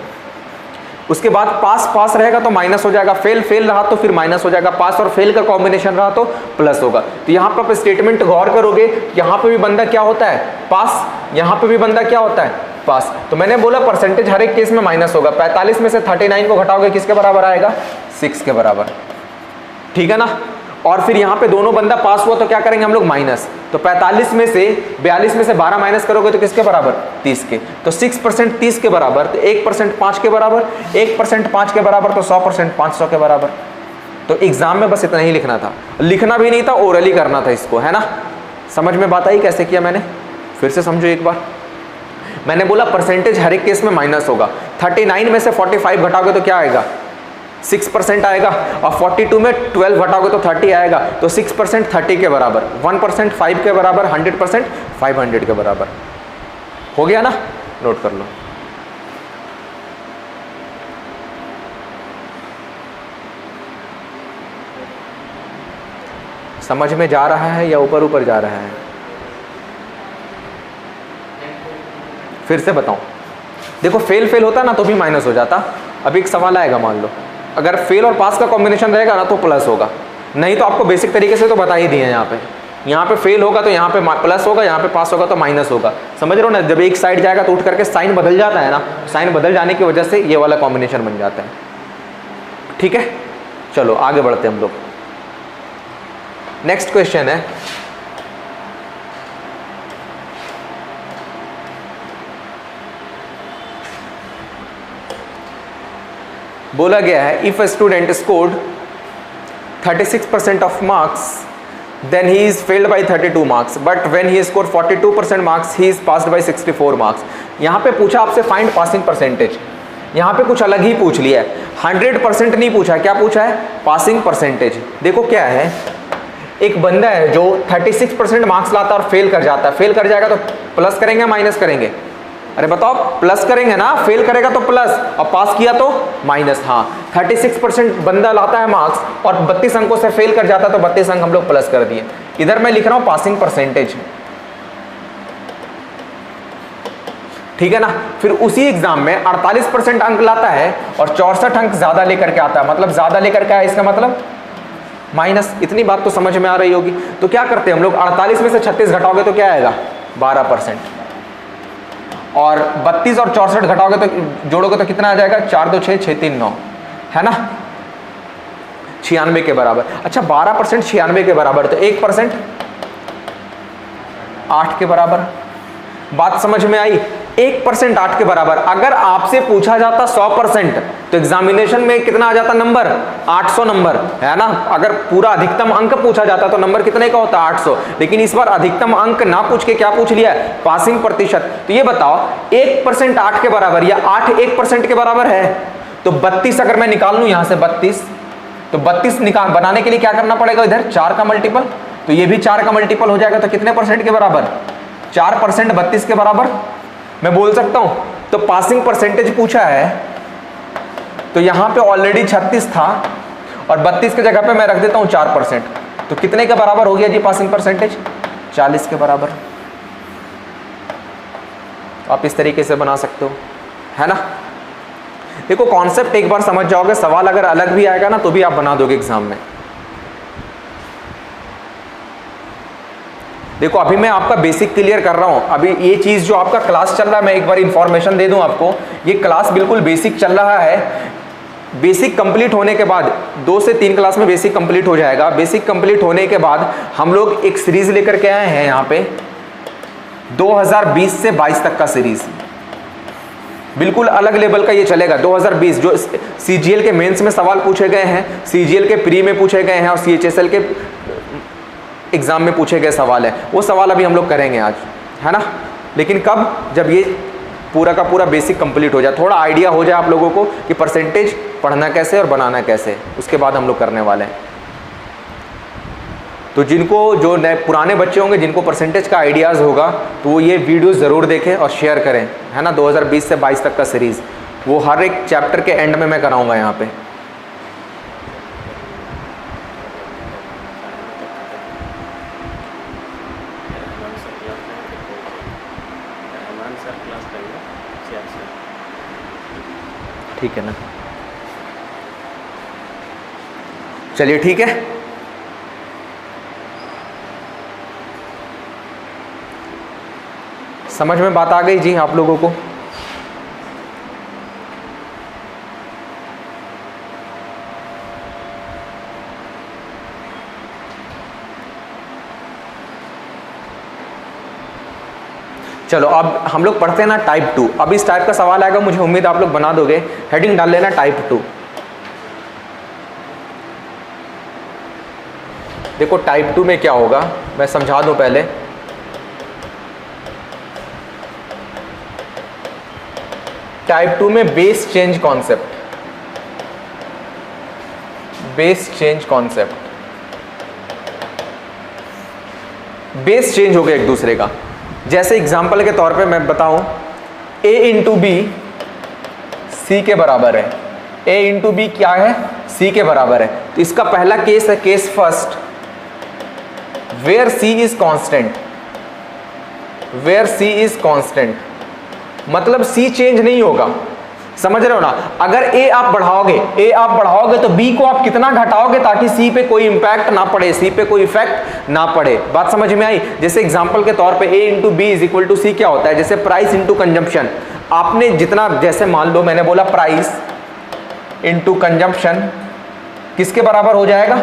उसके बाद पास पास रहेगा तो माइनस हो जाएगा, फेल फेल रहा तो फिर माइनस हो जाएगा, पास और फेल का कॉम्बिनेशन रहा तो प्लस होगा। तो यहाँ पर आप स्टेटमेंट गौर करोगे, यहाँ पे भी बंदा क्या होता है? पास, यहाँ पे भी बंदा क्या होता है? पास। तो मैंने बोला परसेंटेज हर एक केस में माइनस होगा। 45 में से 39 को घटाओगे किसके बराबर आएगा? 6 के बराबर, ठीक है ना। और फिर यहाँ पे दोनों बंदा पास हुआ तो क्या करेंगे हम लोग? माइनस। तो 45 में से 42 में से 12 माइनस करोगे तो किसके बराबर? 30 के। तो 6% 30 के बराबर, तो 1% 5 के बराबर, 1% 5 के बराबर, तो 100% 500 के बराबर। तो एग्जाम में बस इतना ही लिखना था, लिखना भी नहीं था, ओरली करना था इसको, है ना। समझ में बात आई कैसे किया मैंने? फिर से समझो एक बार। मैंने बोला परसेंटेज हर एक केस में माइनस होगा। 39 में से 45 घटाओगे तो क्या आएगा? 6% आएगा। और 42 में 12 घटाओगे तो 30 आएगा। तो 6% 30 के बराबर, 1% 5 के बराबर, 100% 500 के बराबर। हो गया ना? नोट कर लो। समझ में जा रहा है या ऊपर ऊपर जा रहा है? फिर से बताऊं, देखो फेल फेल होता ना तो भी माइनस हो जाता। अब एक सवाल आएगा, मान लो अगर फेल और पास का कॉम्बिनेशन रहेगा ना तो प्लस होगा, नहीं तो आपको बेसिक तरीके से तो बता ही दिए हैं। यहाँ पे फेल होगा तो यहाँ पे प्लस होगा, यहाँ पे पास होगा तो माइनस होगा। समझ रहे हो ना? जब एक साइड जाएगा तो उठ करके साइन बदल जाता है ना, साइन बदल जाने की वजह से ये वाला कॉम्बिनेशन बन जाता है। ठीक है, चलो आगे बढ़ते हैं हम लोग। नेक्स्ट क्वेश्चन है, बोला गया है if a student scored 36% of marks, then he is failed by 32 marks, but when he scored 42% marks he is passed by 64 marks. यहाँ पे पूछा आपसे फाइंड पासिंग परसेंटेज, यहाँ पे कुछ अलग ही पूछ लिया है, 100% नहीं पूछा, क्या पूछा है? Passing percentage. देखो क्या है, एक बंदा है जो 36% मार्क्स लाता है और फेल कर जाता है, फेल कर जाएगा तो प्लस करेंगे माइनस करेंगे? अरे बताओ, प्लस करेंगे ना, फेल करेगा तो प्लस और पास किया तो माइनस। हाँ, 36% बंदा लाता है मार्क्स और 32 अंकों से फेल कर जाता है तो 32 अंक हम लोग प्लस कर दिए। इधर मैं लिख रहा हूं पासिंग परसेंटेज, ठीक है ना। फिर उसी एग्जाम में 48% अंक लाता है और 64 अंक ज्यादा लेकर के आता है, मतलब ज्यादा लेकर के आया, इसका मतलब माइनस। इतनी बात तो समझ में आ रही होगी। तो क्या करते हैं हम लोग, 48 में से 36 घटाओगे तो क्या आएगा? 12%। और 32 और 64 घटाओगे तो जोड़ोगे तो कितना आ जाएगा? 4 2 6 6 3 9, है ना, 96 के बराबर। अच्छा, 12% 96 के बराबर, तो 1% 8 के बराबर। बात समझ में आई? 1% 8 के बराबर। अगर आपसे पूछा जाता 100% तो एग्जामिनेशन में कितना आ जाता नंबर? 800 नंबर, है ना। अगर पूरा अधिकतम अंक पूछा जाता तो नंबर कितने का होता? 800। लेकिन इस बार अधिकतम अंक ना पूछ के क्या पूछ लिया? पासिंग प्रतिशत। तो ये बताओ, 1% 8 के बराबर या 8 1% के बराबर है, तो 32 अगर मैं निकाल लूं यहां से 32, तो 32 बनाने के लिए क्या करना पड़ेगा? इधर 4 का मल्टीपल, तो ये भी 4 का मल्टीपल हो जाएगा, तो कितने परसेंट के बराबर? 4% 32 के बराबर मैं बोल सकता हूं। तो पासिंग परसेंटेज पूछा है, तो यहां पे ऑलरेडी 36 था और 32 की जगह पे मैं रख देता हूं 4%, तो कितने के बराबर हो गया जी पासिंग परसेंटेज? 40 के बराबर। आप इस तरीके से बना सकते हो, है ना। देखो कॉन्सेप्ट एक बार समझ जाओगे, सवाल अगर अलग भी आएगा ना तो भी आप बना दोगे एग्जाम में। देखो अभी मैं आपका बेसिक क्लियर कर रहा हूं। अभी ये चीज जो आपका क्लास चल रहा है, मैं एक बार इंफॉर्मेशन दे दूं आपको, ये क्लास बिल्कुल बेसिक चल रहा है। बेसिक कंप्लीट होने के बाद 2 से 3 क्लास में बेसिक कंप्लीट हो जाएगा। बेसिक कंप्लीट होने के बाद हम लोग एक सीरीज लेकर के आए हैं यहाँ पे, 2020 से 22 तक का सीरीज, बिल्कुल अलग लेवल का ये चलेगा। 2020 जो सीजीएल के मेंस में सवाल पूछे गए हैं, सीजीएल के प्री में पूछे गए हैं और सीएचएसएल के एग्जाम में पूछे गए सवाल है, वो सवाल अभी हम लोग करेंगे आज, है ना। लेकिन कब? जब ये पूरा का पूरा बेसिक कंप्लीट हो जाए, थोड़ा आइडिया हो जाए आप लोगों को कि परसेंटेज पढ़ना कैसे और बनाना कैसे, उसके बाद हम लोग करने वाले हैं। तो जिनको जो नए पुराने बच्चे होंगे जिनको परसेंटेज का आइडियाज़ होगा तो वो ये वीडियो ज़रूर देखें और शेयर करें, है ना। 2020 से 22 तक का सीरीज़, वो हर एक चैप्टर के एंड में मैं कराऊंगा यहाँ पे। ठीक है ना, चलिए ठीक है। समझ में बात आ गई जी आप लोगों को? चलो अब हम लोग पढ़ते हैं ना टाइप 2। अब इस टाइप का सवाल आएगा, मुझे उम्मीद आप लोग बना दोगे। हेडिंग डाल लेना टाइप 2। देखो टाइप 2 में क्या होगा मैं समझा दूं पहले। टाइप 2 में base change concept, base change concept, base change हो गया एक दूसरे का। जैसे एग्जाम्पल के तौर पे मैं बताऊं, a इंटू बी सी के बराबर है। a इंटू बी क्या है? c के बराबर है। तो इसका पहला केस है case first, where c is constant, where c is constant, मतलब c चेंज नहीं होगा। समझ रहे हो ना। अगर a आप बढ़ाओगे तो b को आप कितना घटाओगे ताकि c पे कोई इंपैक्ट ना पड़े, c पे कोई इफेक्ट ना पड़े। बात समझ में आई? जैसे एग्जांपल के तौर पे a into B is equal to C क्या होता है? जैसे प्राइस इंटू कंजम्पशन, आपने जितना, जैसे मान लो मैंने बोला प्राइस इंटू कंजम्पशन किसके बराबर हो जाएगा?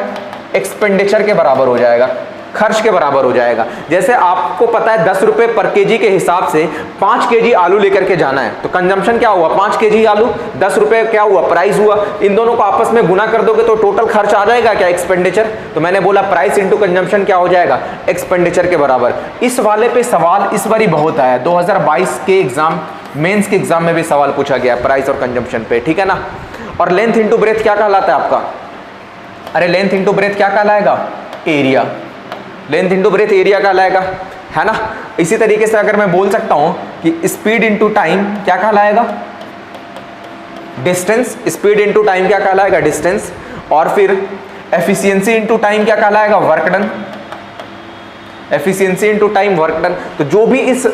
एक्सपेंडिचर के बराबर हो जाएगा। खर्च के बराबर हो जाएगा। जैसे आपको पता है 10 रुपए पर केजी के हिसाब से 5 केजी आलू लेकर के जाना है, तो कंजम्पशन क्या हुआ, 5 केजी आलू, 10 रुपए क्या हुआ, प्राइस हुआ। इन दोनों को आपस में गुना कर दोगे तो टोटल खर्च आ जाएगा क्या, एक्सपेंडिचर। तो मैंने बोला प्राइस इंटू कंजम्पशन क्या हो जाएगा, एक्सपेंडिचर के बराबर। इस वाले पे सवाल इस बार ही बहुत आया, 2022 के एग्जाम मेंस के एग्जाम में भी सवाल पूछा गया प्राइस और कंजम्पशन पे, ठीक है ना। और लेंथ इंटू ब्रेथ क्या कहलाता है आपका, अरे लेंथ इंटू ब्रेथ क्या कहलाएगा, area. Length into breadth area कहलाएगा, है ना। इसी तरीके से अगर मैं बोल सकता हूं कि स्पीड इंटू टाइम क्या कहलाएगा, डिस्टेंस। स्पीड इंटू टाइम क्या कहलाएगा, डिस्टेंस। और फिर एफिशिएंसी इंटू टाइम क्या कहलाएगा, work done. Efficiency into time, work done. तो जो भी इस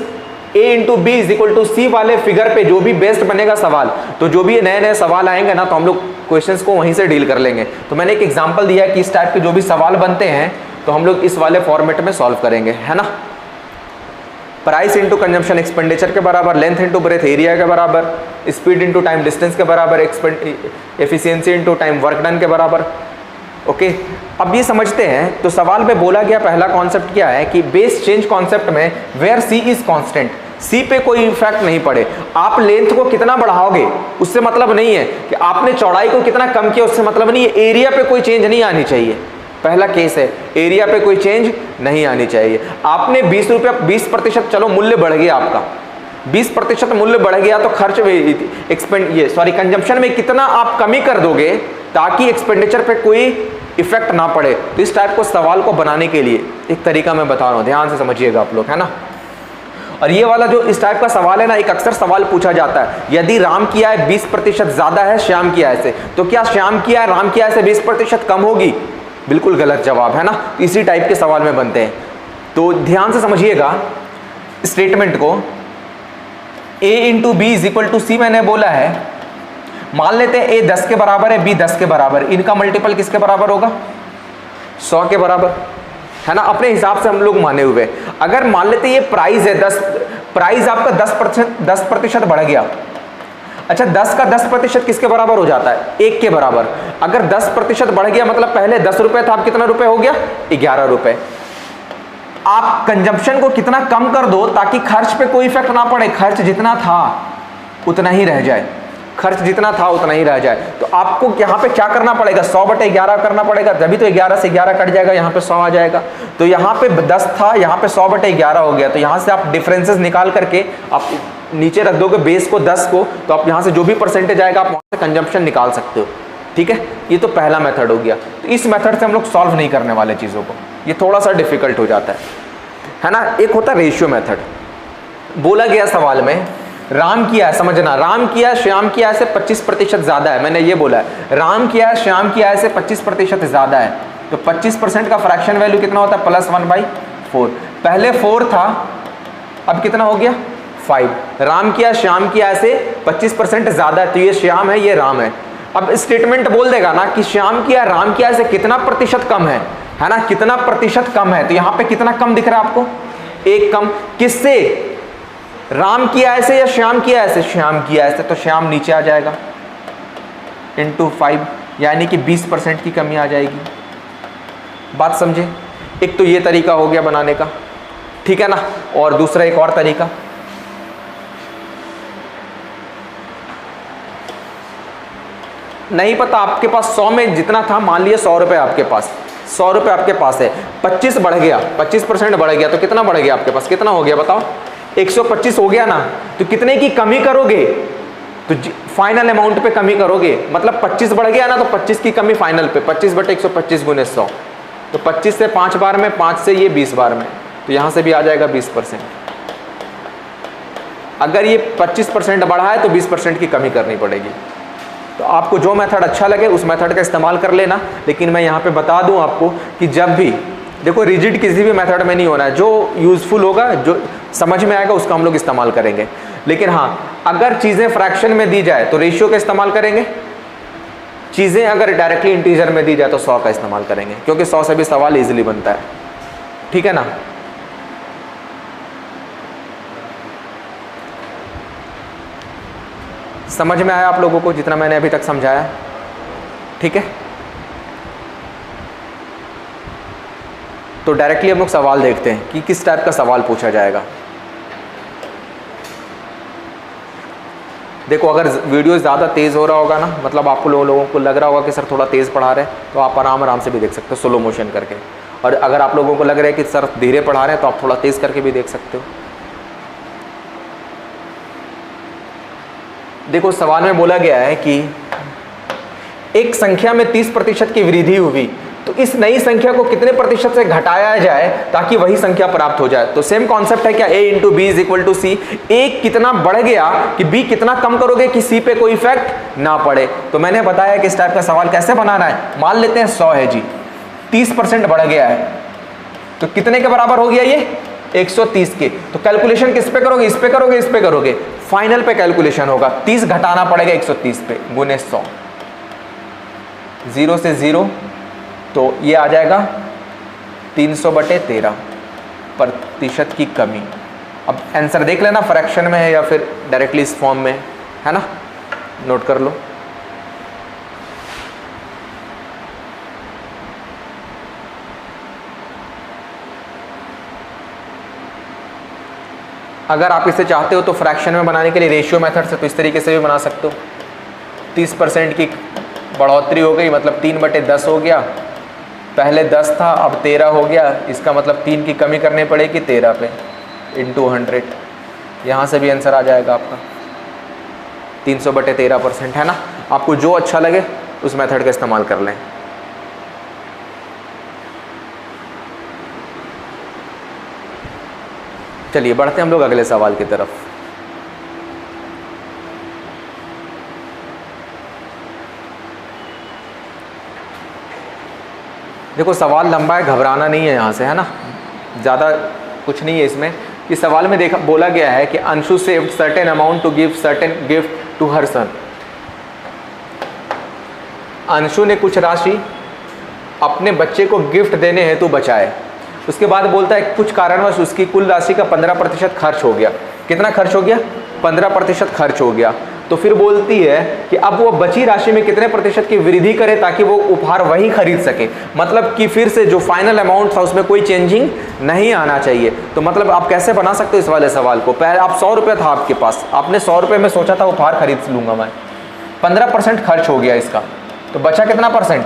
A into B is equal to C वाले फिगर पे जो भी बेस्ट बनेगा सवाल, तो जो भी नए नए सवाल आएंगे ना, तो हम लोग क्वेश्चंस को वहीं से डील कर लेंगे। तो मैंने एक एग्जांपल दिया कि इस टाइप के जो भी सवाल बनते हैं तो हम लोग इस वाले फॉर्मेट में सॉल्व करेंगे, है ना। प्राइस इंटू कंजम्पशन एक्सपेंडिचर के बराबर, लेंथ इंटू ब्रेथ एरिया के बराबर, स्पीड इंटू टाइम डिस्टेंस के बराबर, efficiency into time work done के बराबर। ओके, अब ये समझते हैं। तो सवाल में बोला गया पहला कॉन्सेप्ट क्या है कि बेस चेंज कॉन्सेप्ट में वेयर सी इज कांस्टेंट, सी पे कोई इफेक्ट नहीं पड़े। आप लेंथ को कितना बढ़ाओगे उससे मतलब नहीं है, कि आपने चौड़ाई को कितना कम किया उससे मतलब नहीं है, एरिया पे कोई चेंज नहीं आनी चाहिए। पहला केस है, एरिया पे कोई चेंज नहीं आनी चाहिए। आपने 20 रुपया 20%, चलो मूल्य बढ़ गया आपका, 20% मूल्य बढ़ गया तो खर्च कंजम्पशन में कितना आप कमी कर दोगे ताकि एक्सपेंडिचर पे कोई इफेक्ट ना पड़े। तो इस टाइप को सवाल को बनाने के लिए एक तरीका मैं बता रहा हूं, ध्यान से समझिएगा आप लोग, है ना। और ये वाला जो इस टाइप का सवाल है ना, एक अक्सर सवाल पूछा जाता है, यदि राम की आय 20% ज्यादा है श्याम की आय से, तो क्या श्याम की आय राम की आय से 20% कम होगी? बिल्कुल गलत जवाब, है ना। इसी टाइप के सवाल में बनते हैं। तो ध्यान से समझिएगा स्टेटमेंट को, A into B is equal to C मैंने बोला है। मान लेते हैं A 10 के बराबर है, B 10 के बराबर, इनका मल्टीपल किसके बराबर होगा, 100 के बराबर, है ना। अपने हिसाब से हम लोग माने हुए। अगर मान लेते ये प्राइस है 10, प्राइस आपका 10% बढ़ गया। अच्छा, 10 का 10% किसके बराबर हो जाता है, 1 के बराबर। अगर 10% बढ़ गया मतलब पहले 10 रुपए था, अब कितना रुपए हो गया, 11 रुपए। आप कंजम्पशन को कितना कम कर दो ताकि खर्च पे कोई इफेक्ट ना पड़े, खर्च जितना था उतना ही रह जाए, खर्च जितना था उतना ही रह जाए। तो आपको यहाँ पे क्या करना पड़ेगा, 100/11 करना पड़ेगा, तभी तो 11 से 11 कट जाएगा, यहाँ पे 100 आ जाएगा। तो यहाँ पे 10 था, यहाँ पे 100/11 हो गया। तो यहाँ से आप डिफरेंसेस निकाल करके आप नीचे रख दोगे बेस को 10 को, तो आप यहाँ से जो भी परसेंटेज आएगा आप वहाँ से कंजम्पशन निकाल सकते हो, ठीक है। ये तो पहला मेथड हो गया। तो इस मेथड से हम लोग सॉल्व नहीं करने वाले चीज़ों को, ये थोड़ा सा डिफिकल्ट हो जाता है ना। एक होता है रेशियो मेथड। बोला गया सवाल में राम की आय, समझना, राम की आय श्याम की आय से 25% ज्यादा है। मैंने ये बोला है राम की आय श्याम की आय से 25% ज्यादा है। तो 25% का फ्रैक्शन वैल्यू कितना होता है, +1/4। पहले 4 था, अब कितना हो गया 5। राम की आय श्याम की आय से 25% ज्यादा है, तो ये श्याम है, ये राम है। अब स्टेटमेंट बोल देगा ना कि श्याम की आय राम की आय से कितना प्रतिशत कम है ना, कितना प्रतिशत कम है। तो यहाँ पे कितना कम दिख रहा है आपको, 1 कम। किससे, राम की आय से या श्याम की आय से, श्याम की आय से। तो श्याम नीचे आ जाएगा इंटू 5, यानी कि 20% की कमी आ जाएगी। बात समझे। एक तो ये तरीका हो गया बनाने का, ठीक है ना। और दूसरा एक और तरीका, नहीं पता आपके पास 100 में जितना था, मान लिया 100 रुपए आपके पास, 100 रुपए आपके पास है, 25 बढ़ गया, 25% बढ़ गया, तो कितना बढ़ गया आपके पास, कितना हो गया बताओ, 125 हो गया ना। तो कितने की कमी करोगे, तो फाइनल अमाउंट पे कमी करोगे। मतलब 25 बढ़ गया ना, तो 25 की कमी फाइनल पे, 25/125 गुने 100। तो 25 से 5 बार में, 5 से ये 20 बार में, तो यहाँ से भी आ जाएगा 20%। अगर ये 25% बढ़ा है तो 20% की कमी करनी पड़ेगी। तो आपको जो मेथड अच्छा लगे उस मेथड का इस्तेमाल कर लेना। लेकिन मैं यहाँ पे बता दूँ आपको कि जब भी देखो, रिजिड किसी भी मेथड में नहीं होना है, जो यूज़फुल होगा, जो समझ में आएगा उसका हम लोग इस्तेमाल करेंगे। लेकिन हाँ, अगर चीज़ें फ्रैक्शन में दी जाए तो रेशियो का इस्तेमाल करेंगे, चीज़ें अगर डायरेक्टली इंटीजर में दी जाए तो 100 का इस्तेमाल करेंगे, क्योंकि 100 से भी सवाल ईजिली बनता है, ठीक है ना। समझ में आया आप लोगों को जितना मैंने अभी तक समझाया, ठीक है। तो डायरेक्टली हम लोग सवाल देखते हैं कि किस टाइप का सवाल पूछा जाएगा। देखो अगर वीडियो ज़्यादा तेज़ हो रहा होगा ना, मतलब आपको लोगों को लग रहा होगा कि सर थोड़ा तेज़ पढ़ा रहे हैं, तो आप आराम से भी देख सकते हो स्लो मोशन करके। और अगर आप लोगों को लग रहा है कि सर धीरे पढ़ा रहे हैं, तो आप थोड़ा तेज़ करके भी देख सकते हो। देखो सवाल में बोला गया है कि एक संख्या में 30% की वृद्धि हुई, तो इस नई संख्या को कितने प्रतिशत से घटाया जाए ताकि वही संख्या प्राप्त हो जाए। तो सेम कॉन्सेप्ट है क्या, a into B is equal to C. A कितना बढ़ गया कि बी कितना कम करोगे कि सी पे कोई इफेक्ट ना पड़े। तो मैंने बताया कि इस टाइप का सवाल कैसे बनाना है। मान लेते हैं 100 है जी, 30% बढ़ गया है, तो कितने के बराबर हो गया ये 130 के। तो कैलकुलेशन किस पे करोगे, इस पे करोगे, इस पे करोगे, फाइनल पे कैलकुलेशन होगा 30 घटाना पड़ेगा 130 पे गुने 100, 0 से 0, तो ये आ जाएगा 300/13 प्रतिशत की कमी। अब आंसर देख लेना फ्रैक्शन में है या फिर डायरेक्टली इस फॉर्म में है ना, नोट कर लो। अगर आप इसे चाहते हो तो फ्रैक्शन में बनाने के लिए रेशियो मेथड से तो इस तरीके से भी बना सकते हो। 30% की बढ़ोतरी हो गई, मतलब 3/10 हो गया। पहले 10 था, अब 13 हो गया, इसका मतलब 3 की कमी करनी पड़ेगी 13 पे इंटू 100। यहाँ से भी आंसर आ जाएगा आपका 300/13% है ना। आपको जो अच्छा लगे उस मेथड का इस्तेमाल कर लें। चलिए बढ़ते हैं हम लोग अगले सवाल की तरफ। देखो सवाल लंबा है, घबराना नहीं है यहाँ से, है ना, ज़्यादा कुछ नहीं है इसमें। इस सवाल में देखा बोला गया है कि Anshu saved certain amount to give certain gift to her son. Anshu ने कुछ राशि अपने बच्चे को गिफ्ट देने हेतु बचाए। उसके बाद बोलता है कुछ कारणवश उसकी कुल राशि का 15% खर्च हो गया। कितना खर्च हो गया, 15% खर्च हो गया। तो फिर बोलती है कि अब वो बची राशि में कितने प्रतिशत की वृद्धि करे ताकि वो उपहार वही खरीद सके। मतलब कि फिर से जो फाइनल अमाउंट था उसमें कोई चेंजिंग नहीं आना चाहिए। तो मतलब आप कैसे बना सकते हो इस वाले सवाल को। पहले आप 100 रुपये था आपके पास, आपने 100 रुपये में सोचा था उपहार खरीद लूंगा मैं, 15% खर्च हो गया इसका, तो बचा कितना परसेंट,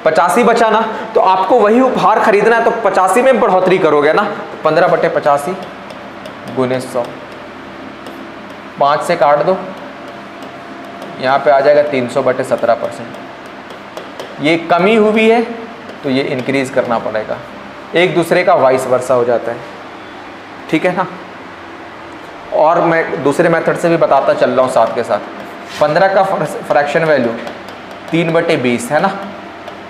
85 बचा ना। तो आपको वही उपहार खरीदना है तो 85 में बढ़ोतरी करोगे ना, 15/85 गुने 100, 5 से काट दो, यहाँ पे आ जाएगा 300/17%। ये कमी हुई है तो ये इंक्रीज करना पड़ेगा, एक दूसरे का वाइस वर्सा हो जाता है, ठीक है ना। और मैं दूसरे मेथड से भी बताता चल रहा हूँ साथ के साथ। 15 का फ्रैक्शन वैल्यू 3/20 है ना,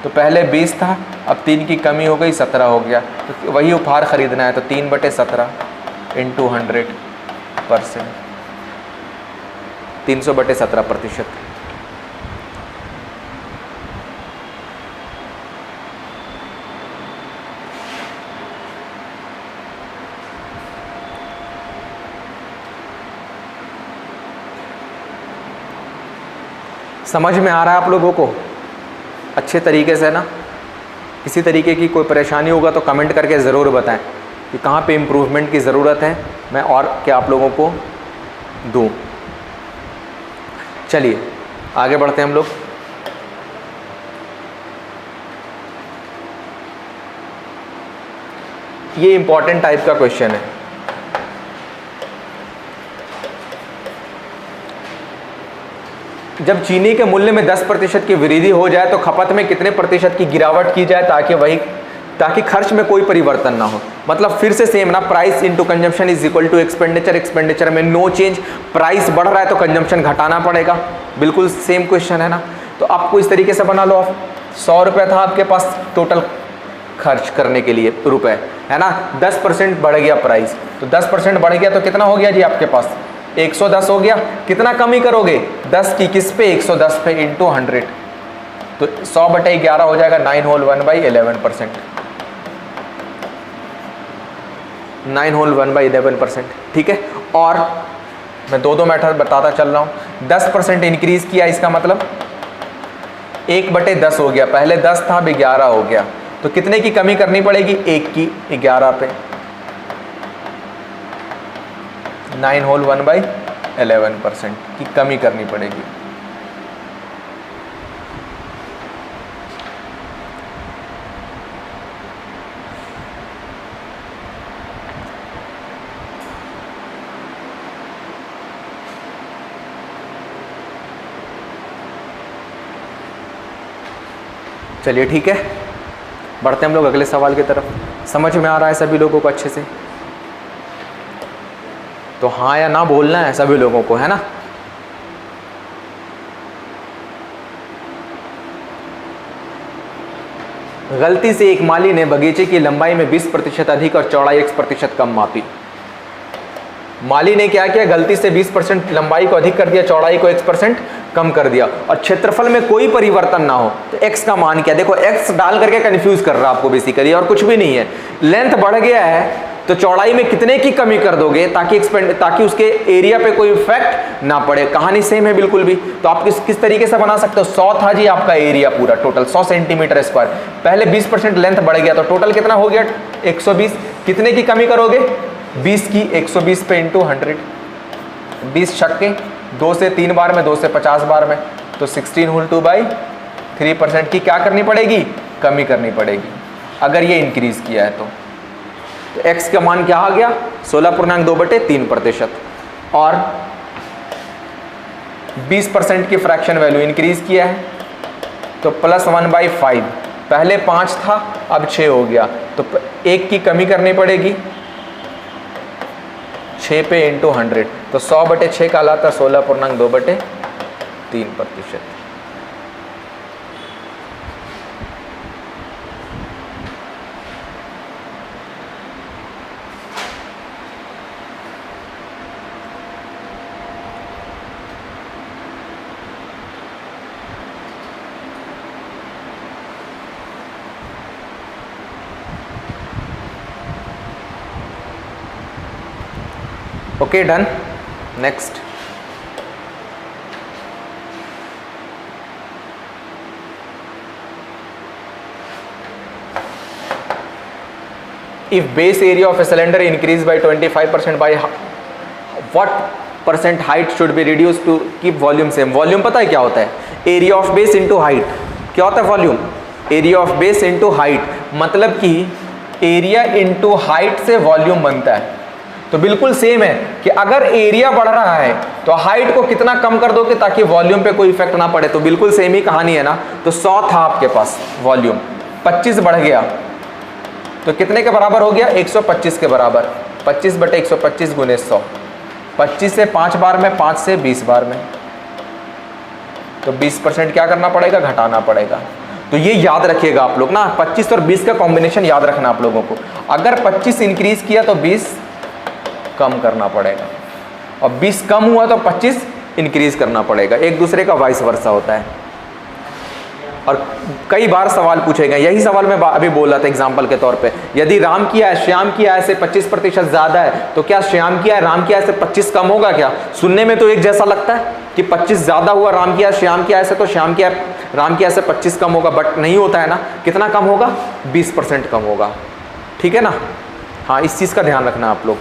तो पहले 20 था, अब 3 की कमी हो गई 17 हो गया, तो वही उपहार खरीदना है तो 3/17 इंटू 100%, 300/17%। समझ में आ रहा है आप लोगों को अच्छे तरीके से ना। किसी तरीके की कोई परेशानी होगा तो कमेंट करके ज़रूर बताएं कि कहाँ पे इम्प्रूवमेंट की ज़रूरत है, मैं और क्या आप लोगों को दूँ। चलिए आगे बढ़ते हैं हम लोग। ये इंपॉर्टेंट टाइप का क्वेश्चन है। जब चीनी के मूल्य में 10% की वृद्धि हो जाए तो खपत में कितने प्रतिशत की गिरावट की जाए ताकि खर्च में कोई परिवर्तन ना हो। मतलब फिर से सेम ना, price into consumption is equal to expenditure. Expenditure में नो चेंज, प्राइस बढ़ रहा है तो कंजम्पशन घटाना पड़ेगा। बिल्कुल सेम क्वेश्चन है ना। तो आपको इस तरीके से बना लो। आप 100 रुपये था आपके पास टोटल खर्च करने के लिए रुपए, है ना। 10% बढ़ गया प्राइस, तो 10% बढ़ गया तो कितना हो गया जी आपके पास 110 हो गया। कितना कमी करोगे 10 की, किस पे 110 पे इंटू 100, तो 100/11 हो जाएगा 9 होल 1/11%, 9 होल 1/11%, ठीक है। और मैं दो मेथड बताता चल रहा हूँ। 10% इंक्रीज किया, इसका मतलब 1/10 हो गया। पहले 10 था, अब 11 हो गया। तो कितने की कमी करनी पड़ेगी? 1 की 11 पे 9 होल 1/11% की कमी करनी पड़ेगी। चलिए ठीक है, बढ़ते हैं हम लोग अगले सवाल की तरफ। समझ में आ रहा है सभी लोगों को अच्छे से? तो हाँ या ना बोलना है सभी लोगों को, है ना? गलती से एक माली ने बगीचे की लंबाई में 20% अधिक और चौड़ाई 1% कम मापी। माली ने क्या किया? गलती से 20% लंबाई को अधिक कर दिया, चौड़ाई को 1% कम कर दिया और क्षेत्रफल में कोई परिवर्तन ना हो। तो x का मान क्या? देखो x डाल करके कंफ्यूज कर रहा है आपको बेसिकली, और कुछ भी नहीं है। लेंथ बढ़ गया है तो चौड़ाई में कितने की कमी कर दोगे ताकि उसके एरिया पे कोई इफेक्ट ना पड़े। कहानी सेम है बिल्कुल भी। तो आप किस तरीके से बना सकते हो? 100 था जी आपका एरिया पूरा टोटल 100 सेंटीमीटर स्क्वायर, पहले 20% लेंथ बढ़ गया तो टोटल कितना हो गया? 120। कितने की कमी करोगे? 20 की। 120 पे इंटू 100, 20 छक्के 2 से 3 बार में, 2 से 50 बार में, तो 16 होल 2/3% की क्या करनी पड़ेगी? कमी करनी पड़ेगी अगर ये इंक्रीज किया है तो x का मान क्या आ गया? 16.2/3%। और 20% की फ्रैक्शन वैल्यू इंक्रीज किया है तो +1/5। पहले 5 था अब 6 हो गया, तो 1 की कमी करनी पड़ेगी 6 पे इंटू 100, तो 100/6 का लाता 16.2/3%। Okay, done. Next. If base area of a cylinder increased by 25%, by what % height should be reduced to keep volume same? Volume पता है क्या होता है? Area of base into height. क्या होता है volume? Area of base into height, मतलब कि एरिया इंटू हाइट से वॉल्यूम बनता है। तो बिल्कुल सेम है कि अगर एरिया बढ़ रहा है तो हाइट को कितना कम कर दोगे ताकि वॉल्यूम पे कोई इफेक्ट ना पड़े। तो बिल्कुल सेम ही कहानी है ना। तो 100 था आपके पास वॉल्यूम, 25 बढ़ गया तो कितने के बराबर हो गया? 125 के बराबर। 25/125 गुने 100, 25 से 5 बार में, 5 से 20 बार में, तो 20% क्या करना पड़ेगा? घटाना पड़ेगा। तो ये याद रखिएगा आप लोग ना, 25 और 20 का कॉम्बिनेशन याद रखना आप लोगों को। अगर 25 इंक्रीज किया तो 20 कम करना पड़ेगा, और 20 कम हुआ तो 25 इंक्रीज करना पड़ेगा। एक दूसरे का वाइस वर्सा होता है। और कई बार सवाल पूछे गए, यही सवाल मैं अभी बोल रहा था एग्जाम्पल के तौर पे। यदि राम की आय श्याम की आय से 25% ज्यादा है तो क्या श्याम की आय राम की आय से 25 कम होगा क्या? सुनने में तो एक जैसा लगता है कि 25 ज्यादा हुआ राम की आय श्याम की आय से, तो श्याम की आय राम की आय से 25 कम होगा, बट नहीं होता है ना। कितना कम होगा? 20% कम होगा। ठीक है ना? हाँ, इस चीज का ध्यान रखना आप लोग।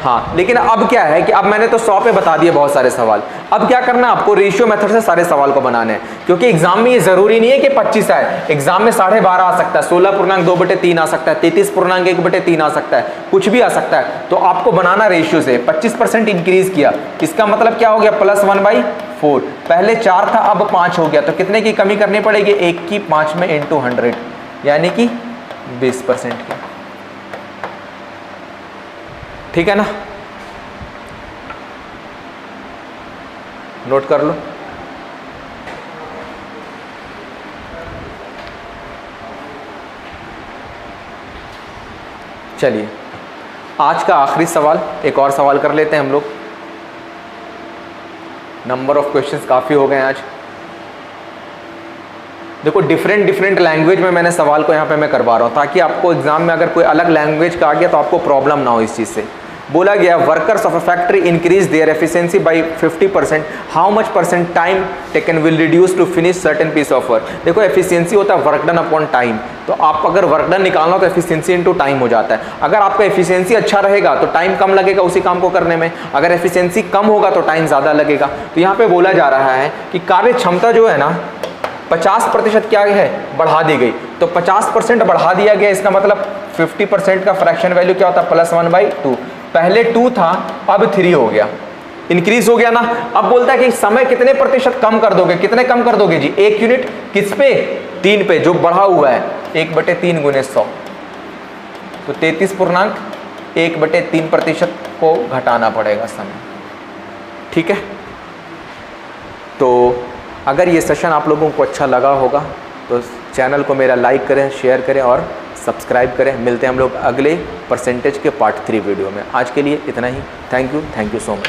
हाँ, लेकिन अब क्या है कि अब मैंने तो 100 पे बता दिए बहुत सारे सवाल। अब क्या करना है आपको? रेशियो मेथड से सारे सवाल को बनाने हैं, क्योंकि एग्जाम में ये जरूरी नहीं है कि 25 आए। एग्जाम में 12.5 आ सकता है, 16.2/3 आ सकता है, 33.1/3 आ सकता है, कुछ भी आ सकता है। तो आपको बनाना रेशियो से। 25% इंक्रीज किया, इसका मतलब क्या हो गया? +1/4। पहले 4 था अब 5 हो गया, तो कितने की कमी करनी पड़ेगी? 1 की 5 में इंटू 100, यानी कि 20% की। ठीक है ना? नोट कर लो। चलिए, आज का आखिरी सवाल, एक और सवाल कर लेते हैं हम लोग। नंबर ऑफ क्वेश्चंस काफ़ी हो गए आज। देखो, डिफरेंट लैंग्वेज में मैंने सवाल को यहाँ पे मैं करवा रहा हूँ, ताकि आपको एग्जाम में अगर कोई अलग लैंग्वेज का आ गया तो आपको प्रॉब्लम ना हो इस चीज़ से। बोला गया workers of a factory increase their efficiency by 50%, how much percent time taken will reduce to finish certain piece of work. देखो एफिशिएंसी होता है वर्क डन अपॉन टाइम, तो आप अगर वर्क डन निकालना हो तो एफिशिएंसी इनटू टाइम हो जाता है। अगर आपका एफिशिएंसी अच्छा रहेगा तो टाइम कम लगेगा उसी काम को करने में, अगर एफिशिएंसी कम होगा तो टाइम ज़्यादा लगेगा। तो यहाँ पे बोला जा रहा है कि कार्य क्षमता जो है ना 50% क्या है, बढ़ा दी गई। तो 50% बढ़ा दिया गया, इसका मतलब 50% का फ्रैक्शन वैल्यू क्या होता है, +1/2। पहले 2 था, अब 3 हो गया, इंक्रीज हो गया ना। अब बोलता है कि समय कितने प्रतिशत कम कर दोगे, कितने कम कर दोगे जी, 1 यूनिट किस पे, 3 पे, जो बढ़ा हुआ है 1/3 × 100, तो 33.1/3% को घटाना पड़ेगा समय। ठीक है, तो अगर ये सेशन आप लोगों को अच्छा लगा होगा तो चैनल को मेरा लाइक करें, शेयर करें और सब्सक्राइब करें। मिलते हैं हम लोग अगले परसेंटेज के पार्ट 3 वीडियो में। आज के लिए इतना ही। Thank you so much.